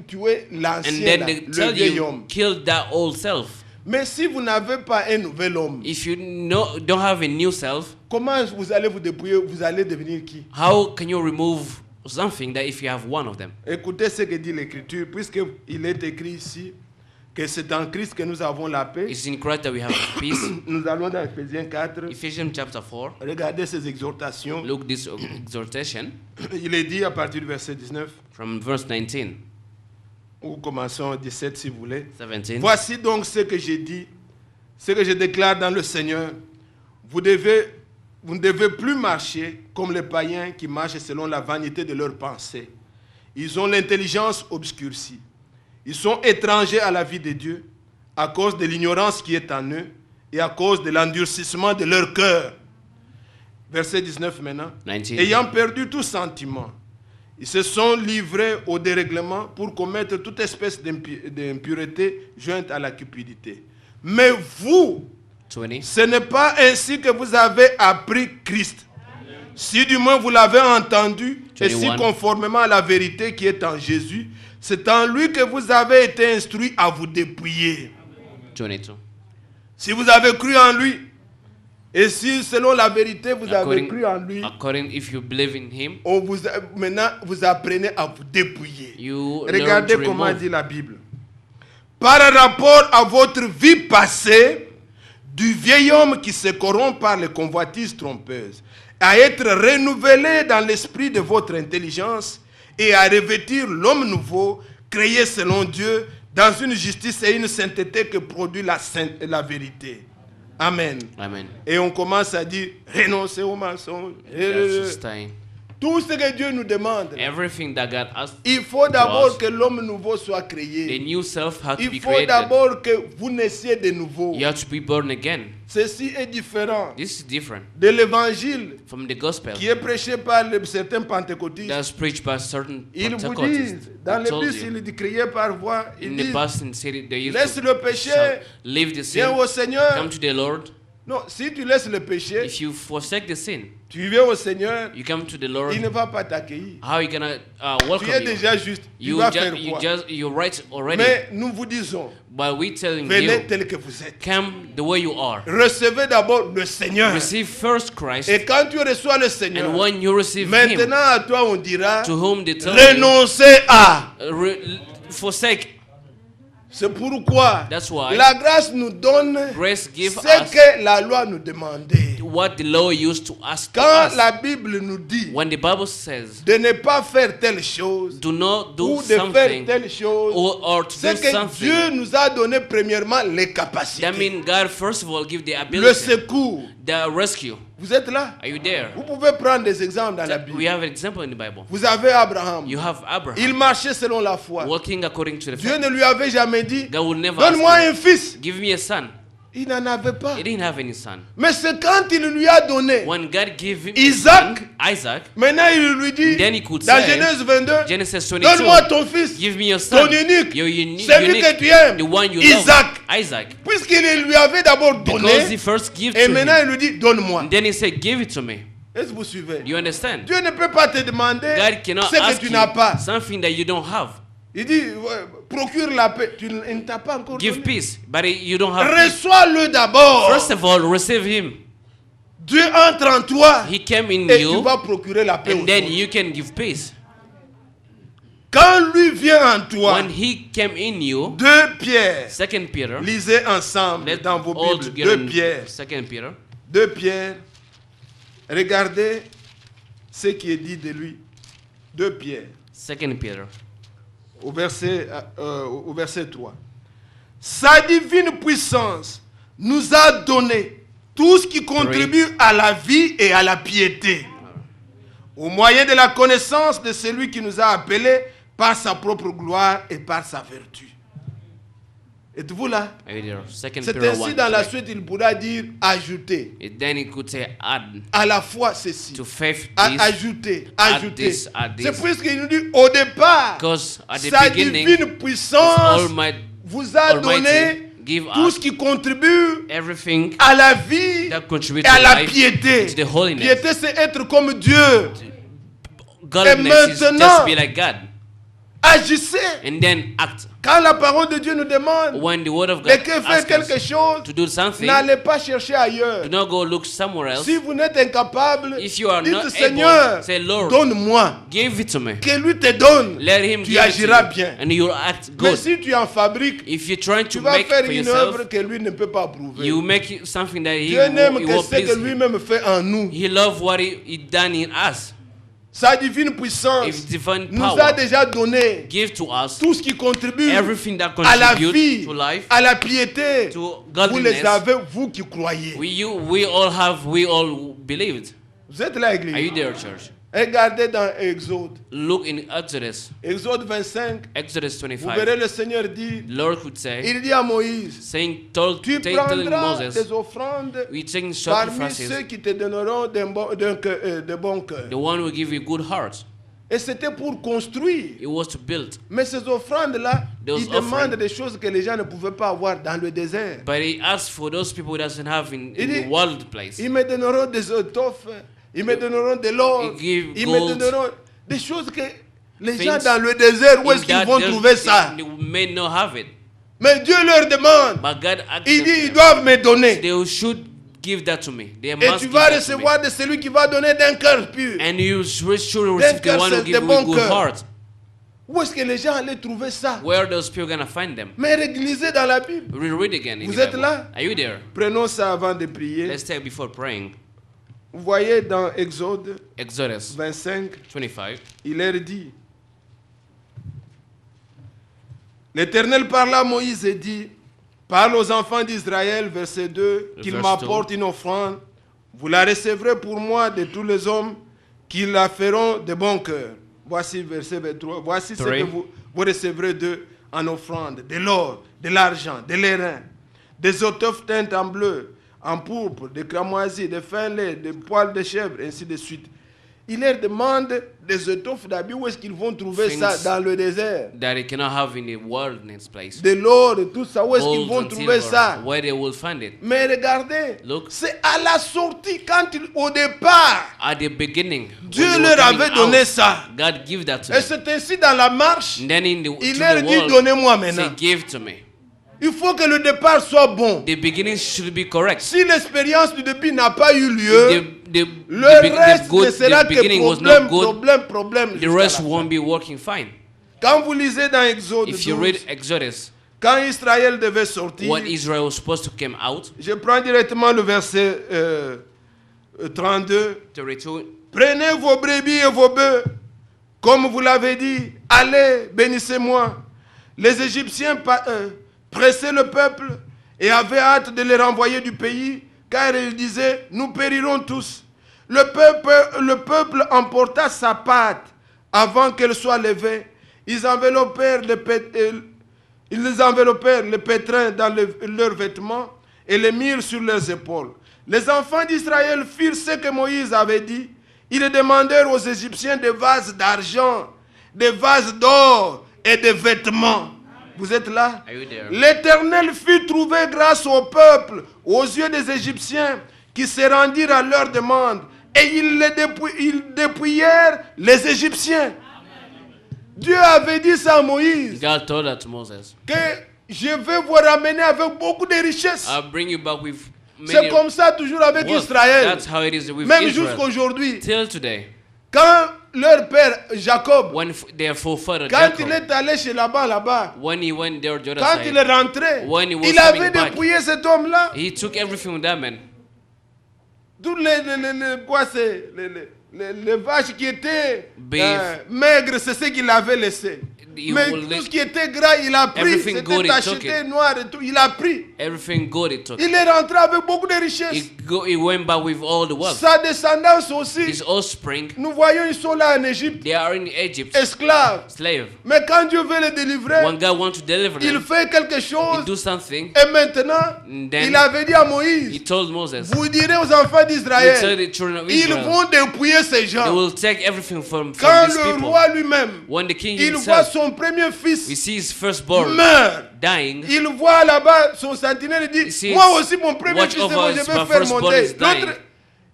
tuer And l'ancien, then là, they le tell vieil you, homme. kill that old self. Mais si vous n'avez pas un nouvel homme, If you don't have a new self, comment vous allez vous dépouiller? Vous allez devenir qui? how can you remove something that if you have one of them? Écoutez ce que dit l'Écriture, puisqu'il est écrit ici que c'est en Christ que nous avons la paix. It's in Christ that we have peace. Nous allons dans Ephésiens 4. Ephesians chapter 4, Regardez ces exhortations. look this exhortation Il est dit à partir du verset 19, from verse 19, ou commençons au 17 si vous voulez. 17. Voici donc ce que j'ai dit, ce que je déclare dans le Seigneur. Vous ne devez plus marcher comme les païens qui marchent selon la vanité de leurs pensées. Ils ont l'intelligence obscurcie. Ils sont étrangers à la vie de Dieu à cause de l'ignorance qui est en eux et à cause de l'endurcissement de leur cœur. Verset 19 maintenant. 19. Ayant perdu tout sentiment, ils se sont livrés au dérèglement pour commettre toute espèce d'impureté jointe à la cupidité. Mais vous, 20. ce n'est pas ainsi que vous avez appris Christ. Si du moins vous l'avez entendu, et si 21. conformément à la vérité qui est en Jésus, c'est en lui que vous avez été instruits à vous dépouiller. 22. Si vous avez cru en lui, et si selon la vérité vous avez cru en lui, According, if you believe in Him, maintenant vous apprenez à vous dépouiller. you learn Regardez to comment remove. dit la Bible. Par rapport à votre vie passée, du vieil homme qui se corrompt par les convoitises trompeuses, à être renouvelé dans l'esprit de votre intelligence et à revêtir l'homme nouveau créé selon Dieu, dans une justice et une sainteté que produit la vérité. Amen. Amen. Et on commence à dire, renoncez au mensonge. That's sustain. Tout ce que Dieu nous demande, Everything that God asked, il faut d'abord us. que l'homme nouveau soit the créé. new self has to Il be faut created. d'abord que vous naissiez de nouveau. You have to be born again. Ceci est différent This is different de l'évangile from the gospel qui est prêché par certains pentecôtistes. that's preached by certain Ils vous Pentecostals. disent, dans They le told bus, you. ils disent, criez par voix, ils In the disent, past in city, they used laisse to le péché, shout, leave the sin, viens au Seigneur. come to the Lord. Non, si tu laisses le péché, If you forsake the sin, tu viens au Seigneur, you come to the il Lord. ne va pas t'accueillir. How you gonna Tu welcome es you? déjà juste. Tu vas faire quoi? You're right already. Mais nous vous disons, But we telling venez you, tel que vous êtes. come the way you are. Recevez d'abord le Seigneur. Receive first Christ, Et quand tu reçois le Seigneur, and when you receive Him, maintenant à toi on dira, to whom they tell renoncez à. you, forsake. C'est pourquoi That's why la grâce nous donne grace give ce us que la loi nous demandait. what the law used to ask Quand us. la Bible nous dit When the Bible says, de ne pas faire telle chose do not do ou de faire something telle chose, or to do c'est que something, Dieu nous a donné premièrement les capacités, that means God first of all give the le ability, secours. the rescue. Vous êtes là? Are you there? Vous pouvez prendre des exemples dans la We Bible. have an example in the Bible. Vous avez Abraham. You have Abraham Il marchait selon la foi. walking according to the Dieu faith. ne lui avait jamais dit, God will never donne-moi ask un fils. him, give me a son. Il n'en avait pas. He didn't have any son. Mais c'est quand il lui a donné When God gave him Isaac, Isaac, maintenant il lui dit, then he could dans say, Genèse 22, Genesis 22, donne-moi ton fils, give me your ton son, unique, your celui que tu aimes, the one you Isaac. love, Isaac. Puisqu'il lui avait d'abord Because he donné, first gave et to maintenant him. il lui dit, donne-moi. Then he said, give it to me. Est-ce que vous suivez? You understand? Dieu ne peut pas te demander God cannot ce que ask tu you n'as pas. something that you don't have. Il dit, procure la paix. Tu ne t'as pas encore Give donné. peace, but you don't have peace. Reçois-le d'abord. First of all, receive him. Dieu entre en toi He came in et tu you, vas procurer la paix. and aux then autres. you can give peace. Quand lui vient en toi, When he came in you, 2 Pierre, 2 Peter, lisez ensemble let's dans vos all Bibles, together 2 in Pierre, 2 Peter. 2 Pierre, regardez ce qui est dit de lui. 2 Pierre, 2 Peter. au verset 3. Sa divine puissance nous a donné tout ce qui contribue à la vie et à la piété, au moyen de la connaissance de celui qui nous a appelés par sa propre gloire et par sa vertu. Êtes-vous là? Are you there? 2 C'est Peter ainsi 1. dans la suite il pourra dire ajouter. And then he could say, add À la fois ceci. to faith À this, ajouter. add Ajouter. this, add this. C'est puisqu'il nous dit au départ, because at the sa beginning, divine His puissance Almighty vous a donné Almighty give tout us ce qui contribue everything à la vie that contributes et à to la life, piété. to the holiness. Piété, c'est être comme Dieu. Godliness is maintenant, just be like God. Agissez. And then act. Quand la parole de Dieu nous demande When the word of de God faire asks quelque us chose, to do something, n'allez pas chercher ailleurs. do not go look somewhere else. Si vous n'êtes incapable, If you are dites not Seigneur, able, say Lord, donne-moi. give it to me. Que lui te donne. Let him Tu give it agiras to you, bien. and you'll act Mais good. si tu en fabriques, If you're trying tu to vas make faire for une yourself, œuvre que lui ne peut pas approuver. you make it something that he Dieu n'aime will que ce please que him. lui-même fait en nous. He loves what he done in us. Sa divine puissance If divine nous a power déjà donné give to us tout ce qui contribue everything that à la contributes vie, to life, à la piété. to Vous godliness. les avez, vous qui croyez. We all believed. Vous êtes là, Are you Église? there, church? Regardez dans Exode. Look in Exodus, Exode 25. Exodus Vous 25. verrez le Seigneur dit, Lord could say, il dit à Moïse, saying, tu telling prendras Moses, tes offrandes we taking parmi sacrifices, ceux qui te donneront de bon cœur. the one will give you good heart. Et c'était pour construire. It was to build. Mais ces offrandes-là, Those ils demandent offerings. des choses que les gens ne pouvaient pas avoir dans le désert. But he asked for those people who doesn't have in Il dit, the world place. Ils me donneront des étoffes, ils me donneront de l'or, He give ils me gold, donneront des choses que les things gens dans le désert, où est-ce In qu'ils that vont they- trouver ça? They may not have it. Mais Dieu leur demande, But God asked il dit, ils them, doivent me donner. they should give that to me. They Et must tu give vas that to me. recevoir de celui qui va donner d'un cœur pur. And you should receive the one who cœur give de you bon a good cœur. heart. Où est-ce que les gens allaient trouver ça? Where are those people gonna find them? Mais lisez dans la Bible. Read again. In Vous the êtes Bible. là? Are you there? Prenons ça avant de prier. Let's take before praying. Vous voyez dans Exode Exodus 25, 25. il leur dit, L'Éternel parla à Moïse et dit, parle aux enfants d'Israël, verset 2, qu'ils m'apportent une offrande. Vous la recevrez pour moi de tous les hommes qui la feront de bon cœur. Voici verset 23. Voici ce que vous recevrez d'eux en offrande, de l'or, de l'argent, de l'airain, des étoffes teintes en bleu, en pourpre, des cramoisis, des fins lait, des poils de chèvre, ainsi de suite. Il leur demande des étoffes d'habits. Où est-ce qu'ils vont trouver ça dans le désert? That they cannot have in the wilderness place. De l'or et tout ça. Où est-ce qu'ils Gold vont and trouver silver, ça? where they will find it. Mais regardez, Look. c'est à la sortie, au départ, At the beginning, Dieu when they were leur coming avait donné out, ça. God give that to Et them. c'est ainsi dans la marche, And then in the, il to leur the dit, world, donnez-moi say, maintenant. give to me. Il faut que le départ soit bon. The beginning should be correct. Si l'expérience du début n'a pas eu lieu, le The reste ne sera the que beginning was not good. problème. The jusqu'à rest la fin. won't be working fine. Quand vous lisez dans Exode If you 12, read Exodus, quand Israël devait sortir, when Israel was supposed to come out, je prends directement le verset 32. 32, Prenez vos brebis et vos bœufs, comme vous l'avez dit, allez, bénissez-moi. Les Égyptiens pressaient le peuple et avaient hâte de les renvoyer du pays, car ils disaient, nous périrons tous. Le peuple emporta sa pâte avant qu'elle soit levée. Ils enveloppèrent les pétrins dans leurs vêtements et les mirent sur leurs épaules. Les enfants d'Israël firent ce que Moïse avait dit. Ils demandèrent aux Égyptiens des vases d'argent, des vases d'or et des vêtements. Vous êtes là? Are you there? L'Éternel fit trouver grâce au peuple, aux yeux des Égyptiens, qui se rendirent à leur demande. Et ils dépouillèrent les Égyptiens. Dieu avait dit ça à Moïse, God told that to Moses, que je vais vous ramener avec beaucoup de richesses. I'll bring you back with C'est many comme ça toujours avec wealth. Israël. That's how it is with Même Israel. jusqu'à aujourd'hui. Till today, Quand leur père Jacob, when their forefather quand il Jacob, est allé chez là-bas, when he went there the other quand il est side, rentré, when he was il avait coming back, dépouillé cet homme-là. he took everything with that man. Tous les vaches qui étaient Beef. maigres, c'est ce qu'il avait laissé. You Mais will tout let- ce qui était gras, il a pris. Everything good, C'était he took tacheté, it. noir et tout, il a pris. Everything good he took. Il est rentré avec beaucoup de richesses. He went back with all the wealth. Sa descendance aussi. His offspring, Nous voyons, ils sont là en Égypte, they are in Egypt, esclaves. slave. Mais quand Dieu veut les délivrer, When God wants to deliver il them, fait quelque he chose. do something. Et maintenant, Then il avait dit à he Moïse, told Moses, vous direz aux enfants he told d'Israël, the children of ils Israel, vont dépouiller ces they gens. will take everything from Quand these le people. roi lui-même, When the king il voit himself, son premier we fils see his firstborn meurt. dying, Il voit là-bas son sentinelle, il He dit, sees, moi aussi mon premier watch fils, c'est over bon, je us, vais my faire mon firstborn deuil. is dying. L'autre,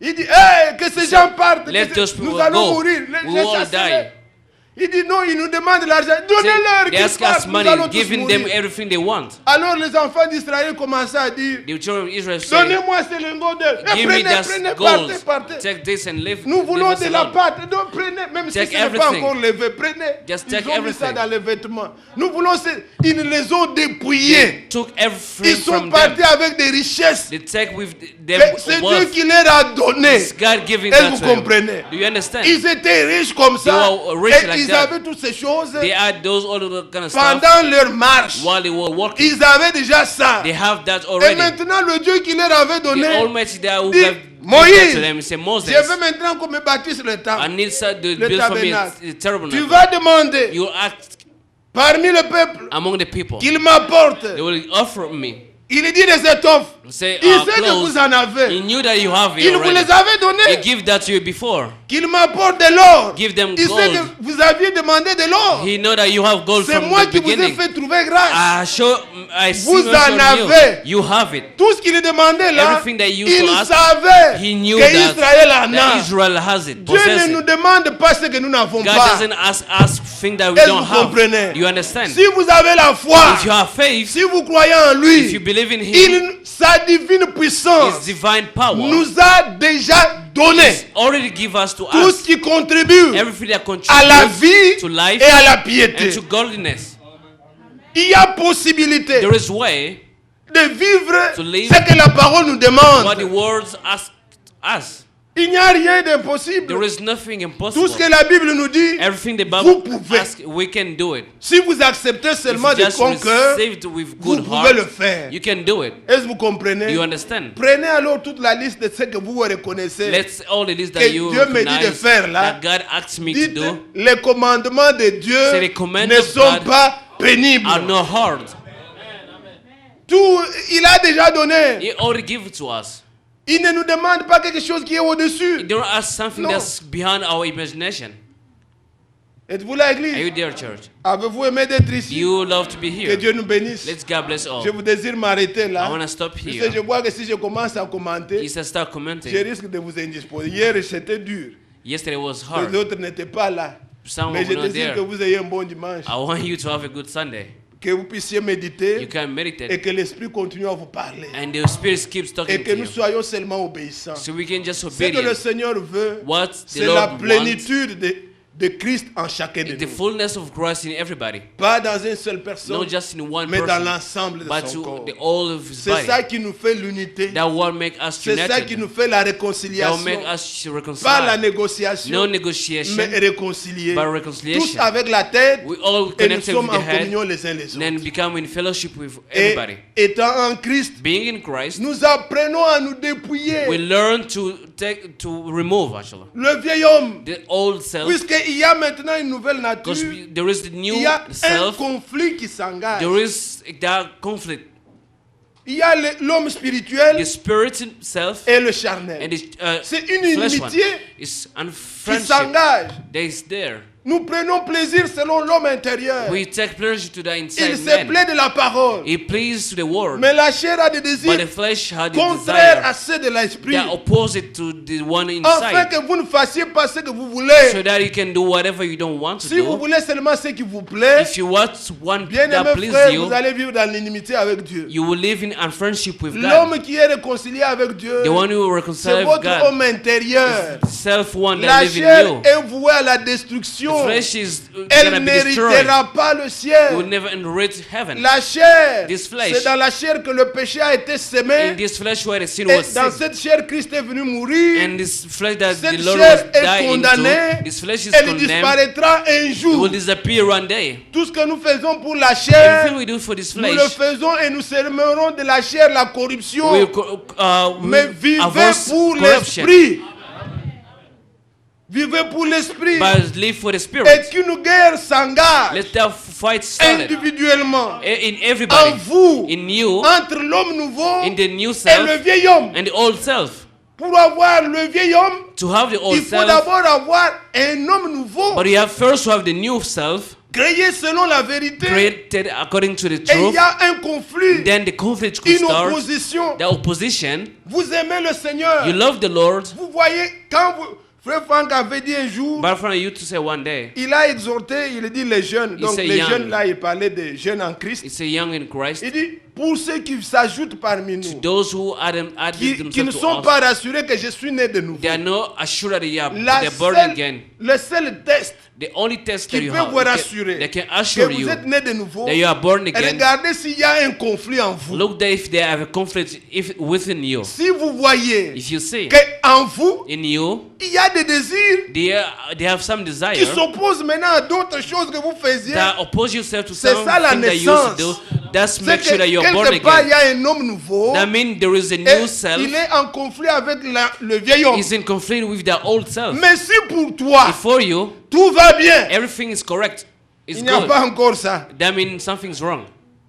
il dit, hey, que ces gens partent, let que those ces- people nous allons go. mourir. We will all Chassez-les. die. Il dit, non, ils nous demandent l'argent. Donnez-leur They qu'ils ask us partent, nous allons money, tous giving them mourir. everything they want. Alors les enfants d'Israël commençaient à dire, The children of Israel say, donnez-moi ces lingots d'or. Et give me prenez, that prenez, gold, partez. take this and live. Nous voulons leave us de la alone. pâte, donc prenez, même si Take ce n'est pas everything. encore levé, prenez. Just Ils take ont mis ça everything. dans les vêtements. Nous voulons, ils les ont dépouillés. Took everything Ils sont from them. partis avec des richesses. They take with Et them c'est Dieu wealth. qui leur a donné. It's God giving Est-ce that que to vous them. comprenez? Do you understand? Ils étaient riches comme ça. They were rich Et like ils that. avaient toutes ces choses. They had those all the kind of stuff Pendant leur marche, while they were working. ils avaient déjà ça. They have that Et already. maintenant, le Dieu qui leur avait The donné, Almighty that who dit, gave Moïse, that to them, he said, Moses, je veux maintenant qu'on me bâtisse le temple. I need to Le build for me tabernacle. a terrible Tu vas demander You ask parmi le peuple among the people. qu'il m'apporte. They will offer me. Il dit des étoffes. Say, Il sait que clothes. vous en avez. He knew that you have it Il vous already. les avait He donnés. gave that to you before. Qu'il m'apporte de l'or. Give them Il sait gold. que vous aviez demandé de l'or. He know that you have gold C'est from moi the qui vous ai beginning. fait trouver grâce. I see Vous mercy en on avez. you. You have it. Tout ce qu'il demandait là, Everything that you used il to ask, savait He knew que that, Israël en that a. Israel has it. Dieu Possess ne nous it. demande pas ce que nous n'avons God pas. doesn't ask us things that we Est-ce que don't vous have. comprenez? You understand? Si vous avez la foi, If you have faith, si vous croyez en if you lui, believe in Him, sa divine His puissance divine power nous a déjà donné already give us to tout us ce qui contribue everything that à la contributes vie to life et à la and piété. to godliness. Il y a possibilité There is way de vivre to live ce que la parole nous what demande. the words ask us. Il n'y a rien d'impossible. There is nothing Tout impossible. ce que la Bible nous dit, Everything the vous Bible pouvez. asks, we can do it. Si vous acceptez If seulement you de just bon cœur, receive it with vous good pouvez le heart, faire. you can do it. Est-ce que vous comprenez? You understand? Prenez alors toute la liste de ce que vous reconnaissez. Let's all it is Que that you Dieu me dit de recognize faire là. that God asked me to Dites, do les commandements de Dieu C'est les commandements ne de sont God pas pénibles. are not hard. Tout, il a déjà donné. He already give it to us. Il ne nous demande pas quelque chose qui est He au-dessus. don't ask something No. that's beyond our imagination. Êtes-vous là, Are you Église? there, church? Avez-vous aimé d'être Do ici? you love to be Que here? Dieu nous bénisse. Let's God bless all. Je vous désire m'arrêter I là. want to stop Parce que je here. vois que si je commence à commenter, He said start je commenting. risque de vous indisposer. Hier, c'était dur. Yesterday was Les hard. autres n'étaient pas là. Some Mais were je not désire que there. vous ayez un bon dimanche. I want you to have a good Sunday. Que vous puissiez You méditer can et meditate. que l'Esprit continue à vous parler. And the Spirit keeps Et talking que to nous you. soyons seulement obéissants. So we can just Ce obey que le Him. Seigneur veut, What the c'est la Lord wants plénitude de Christ en chacun de is the nous. fullness of Christ in everybody. Pas dans une seule personne, Not just in one mais dans person, l'ensemble de but son corps. to the all of His C'est body. ça qui nous fait l'unité. That will make us C'est ça qui united. nous fait la That will réconciliation. make us Pas la reconcile. négociation, No mais negotiation, réconcilier. but Tous reconciliation. avec la tête We all et nous connected sommes with en the head, communion les uns les then autres. become in fellowship with Et everybody. étant en Christ, Being in Christ, nous apprenons à nous we dépouiller learn to remove actually le vieil homme. the old self, Puisqu'il y a maintenant une nouvelle because nature, there is the il new y a un self. conflit qui s'engage. There is that conflict. Il y a l'homme spirituel The spirit self et le and charnel. the C'est une flesh one inimitié is qui friendship s'engage. that is there. Nous prenons plaisir selon l'homme intérieur. We take pleasure to the Il inside se man. plaît de la parole. He pleases to the word, Mais la chair a des but the désirs flesh had the contraires à desire ceux de l'esprit. that opposite to the one Afin inside, que vous ne fassiez pas ce que vous so voulez. that you can do whatever you don't want to Si vous do. voulez seulement ce qui vous plaît, If you want one bien that aimé pleases frère, you, vous allez vivre dans l'inimité avec Dieu. you will live in unfriendship with God. L'homme qui est réconcilié avec Dieu, The one who will reconcile c'est with votre God, homme intérieur. self one that La lives in chair you. est vouée à la The destruction. flesh is Elle gonna be destroyed. n'héritera pas le It will ciel. never inherit heaven. La chair, This flesh. c'est dans la chair que le péché a été In semé. this flesh where the sin Et was dans sick, cette chair, Christ est venu mourir. and this flesh that Cette the Lord chair was est dying condamnée. into, this flesh is Elle condemned. disparaîtra un It jour. will disappear one day. Tout ce que nous faisons pour la chair, Everything we do for this nous le flesh, faisons et nous sèmerons de la chair la corruption. we Mais vivez avoid pour corruption, l'esprit. Vivez pour l'esprit. but live for the Et spirit. qu'une guerre s'engage Let that fight started individuellement in en everybody, vous, in you, entre l'homme nouveau in the new et le self vieil homme. and the old self. Pour avoir le vieil homme, To have the old il faut self, d'abord avoir un homme nouveau, but you have first to have the new self, créé selon la vérité. created according to the Et il truth. y a un conflit, Then the conflict could une start. opposition. The opposition. Vous aimez le Seigneur. You love the Lord. Vous voyez, quand vous... Frère Franck avait dit un jour, But for you to say one day, il a exhorté, il dit les jeunes. Donc said les young. jeunes là, il parlait des jeunes en Christ. it's a young in Christ. Il dit, pour ceux qui s'ajoutent parmi nous, Those who add qui ne themselves to sont us, pas rassurés que je suis né de nouveau. they are not assured that they are La they're born seule- again. le seul test The only test that qui you peut have, vous rassurer they can que assure vous you êtes né de nouveau, that you are born again. regardez s'il y a un conflit en vous. Look there if they have a conflict within you. Si vous voyez If you see qu'en vous, in you, il y a des désirs they have some qui desire s'opposent maintenant à d'autres choses que vous faisiez, that oppose yourself to C'est ça, la something that you used to do. naissance. That's c'est make sure that que you're born quelque part, il y again. a un homme nouveau That means there is a et new self. il est en conflit avec le vieil homme. Is in conflict with the old self. Mais si pour toi, For you, tout va bien, everything is correct. It's il n'y a good. pas encore ça. That means something's wrong.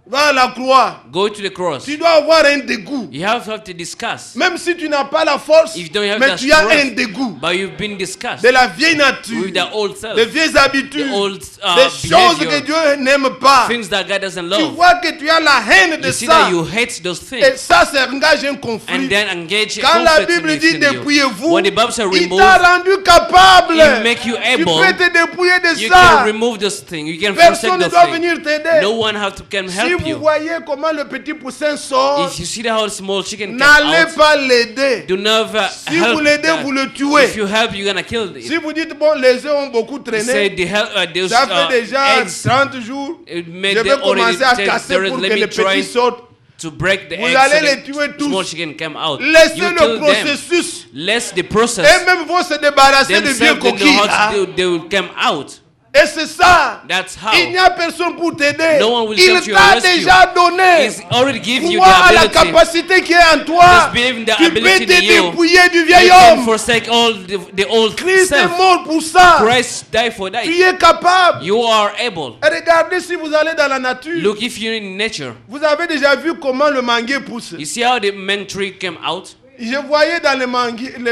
Va à la croix. Go to the cross. Tu dois avoir un dégoût. You have to discuss. Même si tu n'as pas la force, If you don't have mais that tu as strength, un dégoût But you've been discussed de la vieille nature, with the old self, des vieilles habitudes, the old des choses que behavior, Dieu n'aime pas. things that God doesn't Tu love. vois que tu as la haine de You see ça. that you hate those Et things. ça, ça engage un And conflit. then engage Quand la conflict Bible dit within you. dépouillez-vous, When the Bible says il remove, t'a rendu capable. it make you Tu able. peux te dépouiller de You ça. can remove those things. You can Personne forsake ne those doit things. venir t'aider. No one can Si help vous you. voyez comment le petit poussin sort, If you see how small chicken came n'allez out, pas l'aider. do never Si vous help. l'aidez, that. vous le tuez. If you help, you're gonna kill it. Si vous dites, bon, les œufs ont beaucoup Say traîné, the help, those ça fait déjà eggs. 30 jours, It je made vais them already commencer à take casser there is pour que let le me petit try. sorte. to break the Vous eggs, allez so les that tuer small tous. chicken come out. Laissez You le kill them. processus. Let the process. Eux-mêmes vont se débarrasser de vieux Themselves, they know coquilles. how là. to do, they will come out. Et c'est ça. That's how. Il n'y a personne pour t'aider. No one will Il come to your t'a rescue. déjà donné. He's already give you Crois à the la ability. capacité qui est en toi. Just believe in the Tu peux ability te in you. dépouiller du You vieil can homme. forsake all the old Christ est self. mort pour ça. Christ died for that. Tu es capable. You are able. Regardez si vous allez dans la nature. Look, if you're in nature, Vous avez déjà vu comment le manguier pousse. you see how the mango tree came out? Je voyais dans les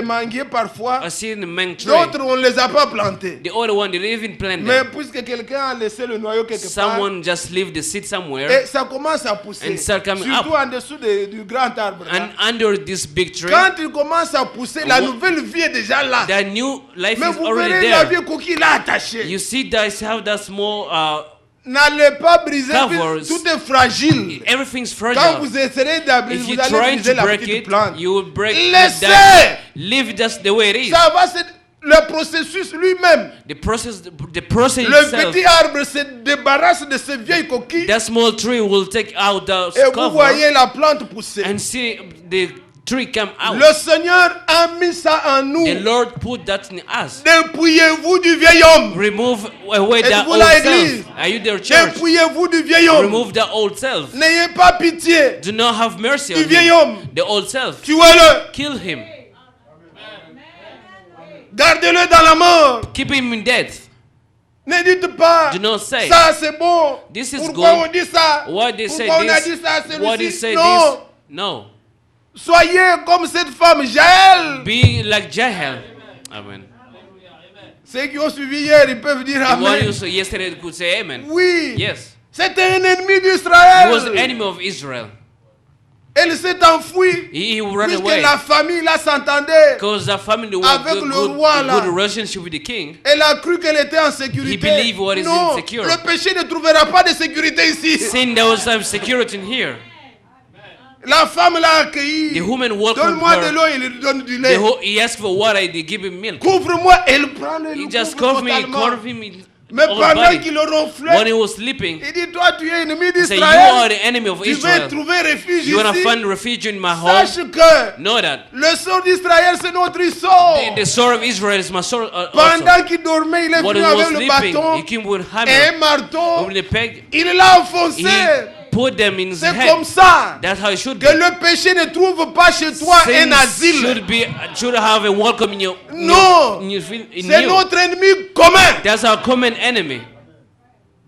manguiers parfois. I see the mango tree. D'autres, on ne les a pas plantés. The other one, they didn't even plant Mais them. puisque quelqu'un a laissé le noyau quelque part, Someone just leave the seed somewhere, et ça commence à pousser. And start coming Surtout up. en dessous du grand arbre. là. and under this big tree, Quand il commence à pousser, la What- nouvelle vie est déjà là. the new life Mais is vous already verrez la there. vieille coquille là attachée. You see that how that small, N'allez pas briser, Covers. tout est fragile. everything's Quand fragile. vous essayerez d'abri, If vous you allez try briser to la break petite it, plante. you will break Laissez. that. Leave it just the way it is. Ça va, c'est le processus lui-même. The process Le itself. petit arbre se débarrasse de ces vieilles coquilles That small tree will take out the et vous cover voyez la plante pousser. and see the tree come out. Le Seigneur a mis ça en nous. The Lord put that in us. Dépouillez-vous du vieil homme. Remove away that Êtes-vous old là, self. Église? Are you there, church? Dépouillez-vous du vieil homme. Remove the old self. N'ayez pas pitié Do not have mercy du on vieil him. homme. The old self. Tuez-le. Kill him. Gardez-le dans la mort. Keep him in death. Ne dites pas, Do not say, ça c'est bon. This is Pourquoi good. on dit ça? Why they say Pourquoi on a this? dit ça à Why they celui-ci? say Non. this? No. Soyez comme cette femme, Jaël. Be like Jahel. Amen. Ceux qui ont suivi hier, ils peuvent dire The one Amen. who saw yesterday could say amen. Oui. Yes. C'était un ennemi He was d'Israël. enemy of Israel. Elle s'est enfuie. He ran Puisque away. la famille là s'entendait. Because the family was Avec good, le roi, là. good relationship with the king. Elle a cru qu'elle était en sécurité. He believed what is Non, insecure. le péché ne trouvera pas de sécurité ici. Sin, there was some security in here. La femme l'a accueilli. The woman welcomed Donne-moi de her. l'eau, il lui donne du lait. He asked for water, they give him milk. Couvre-moi, elle prend le He loup just couvre covered me, totalement. covered him in Mais all pendant body. qu'il le When he ronflait, was sleeping, il dit, toi tu es ennemi he said, you are d'Israël. the enemy of Tu veux Israel. trouver refuge You want to ici. find refuge in my home? Sache que Know that. le sort d'Israël, c'est notre sort. The sword of Israel is my sword also. Pendant qu'il dormait, il est When venu he was avec le sleeping, bâton he came with et un hammer, marteau. with the peg. Il l'a enfoncé. He put them in his C'est head. comme ça That's how it should que be. le péché ne trouve pas chez toi un Sin asile. should have a welcome in your Non. in C'est you. notre ennemi commun. That's our common enemy.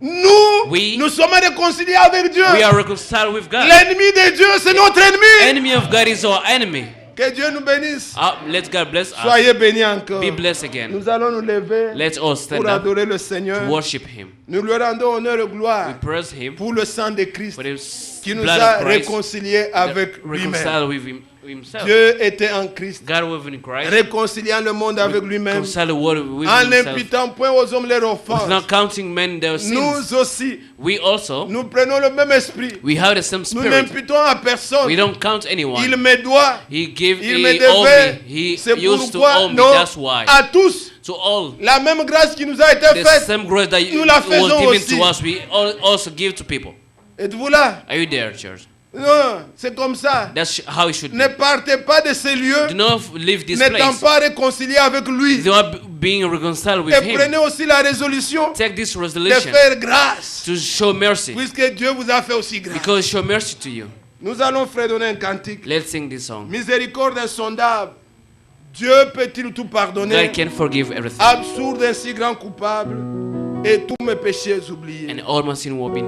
Nous sommes réconciliés avec Dieu. We are reconciled with God. L'ennemi de Dieu, c'est notre ennemi. Enemy of God is our enemy. Que Dieu nous bénisse. Let God bless us. Soyez bénis encore. Be blessed again. Nous allons nous lever Let's all stand pour up adorer le to Seigneur. worship Him. Nous lui rendons honneur et We gloire praise Him pour le sang de Christ for the qui nous blood a of Christ réconciliés avec that lui-même. reconciled with Himself. Dieu était en Christ, God within Christ réconciliant le monde avec lui-même, reconciled the world with en Himself. n'imputant point aux hommes leurs offenses. Not counting men their sins. Nous aussi, We also, nous prenons le même esprit. we have the same Nous spirit. n'imputons à personne. We don't count anyone. Il me doit, He gave, il me he owe devait. me. He C'est used to pourquoi, owe me. non, That's why. à tous, To all, la même grâce qui nous a été the faite. same grace that nous la was faisons given aussi. to us, we also give to people. Êtes-vous là? Are you there, church? Non, c'est comme ça. That's how it should be. Ne partez pas de ces lieux, Do not leave this n'étant place. pas réconciliés avec lui. They are being reconciled with Et Him. prenez aussi la résolution Take this de resolution faire grâce, to show mercy, puisque Dieu vous a fait aussi grâce. because show mercy to you. Nous allons fredonner un cantique. Let's sing this song. Miséricorde insondable. Dieu peut-il tout pardonner? God can forgive everything, Absurde un si grand coupable et tous mes péchés oubliés. and all my sin will be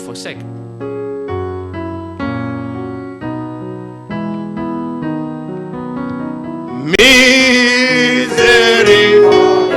forsaken. Miséricorde.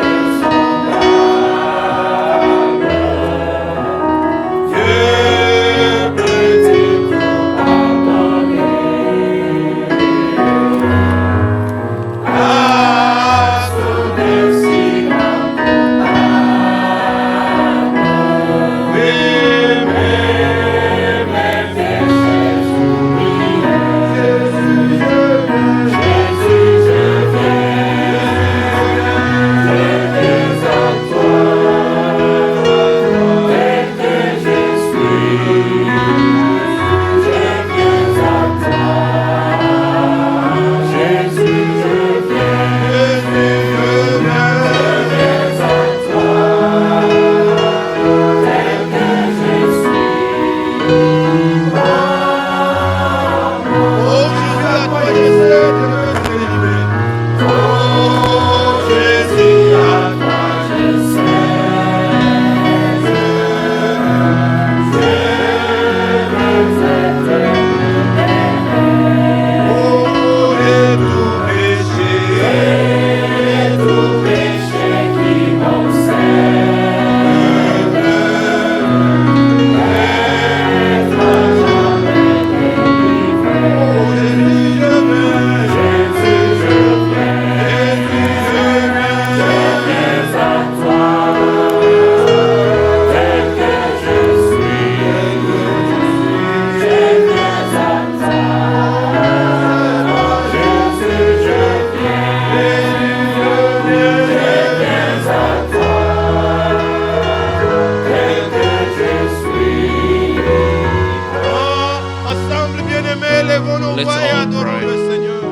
louons let's et all adorons pray. le Seigneur.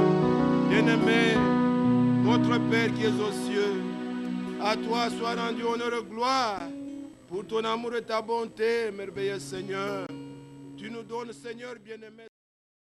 Bien-aimé, notre Père qui es aux cieux, à toi soit rendu honneur et gloire pour ton amour et ta bonté, merveilleux Seigneur. Tu nous donnes, Seigneur bien-aimé.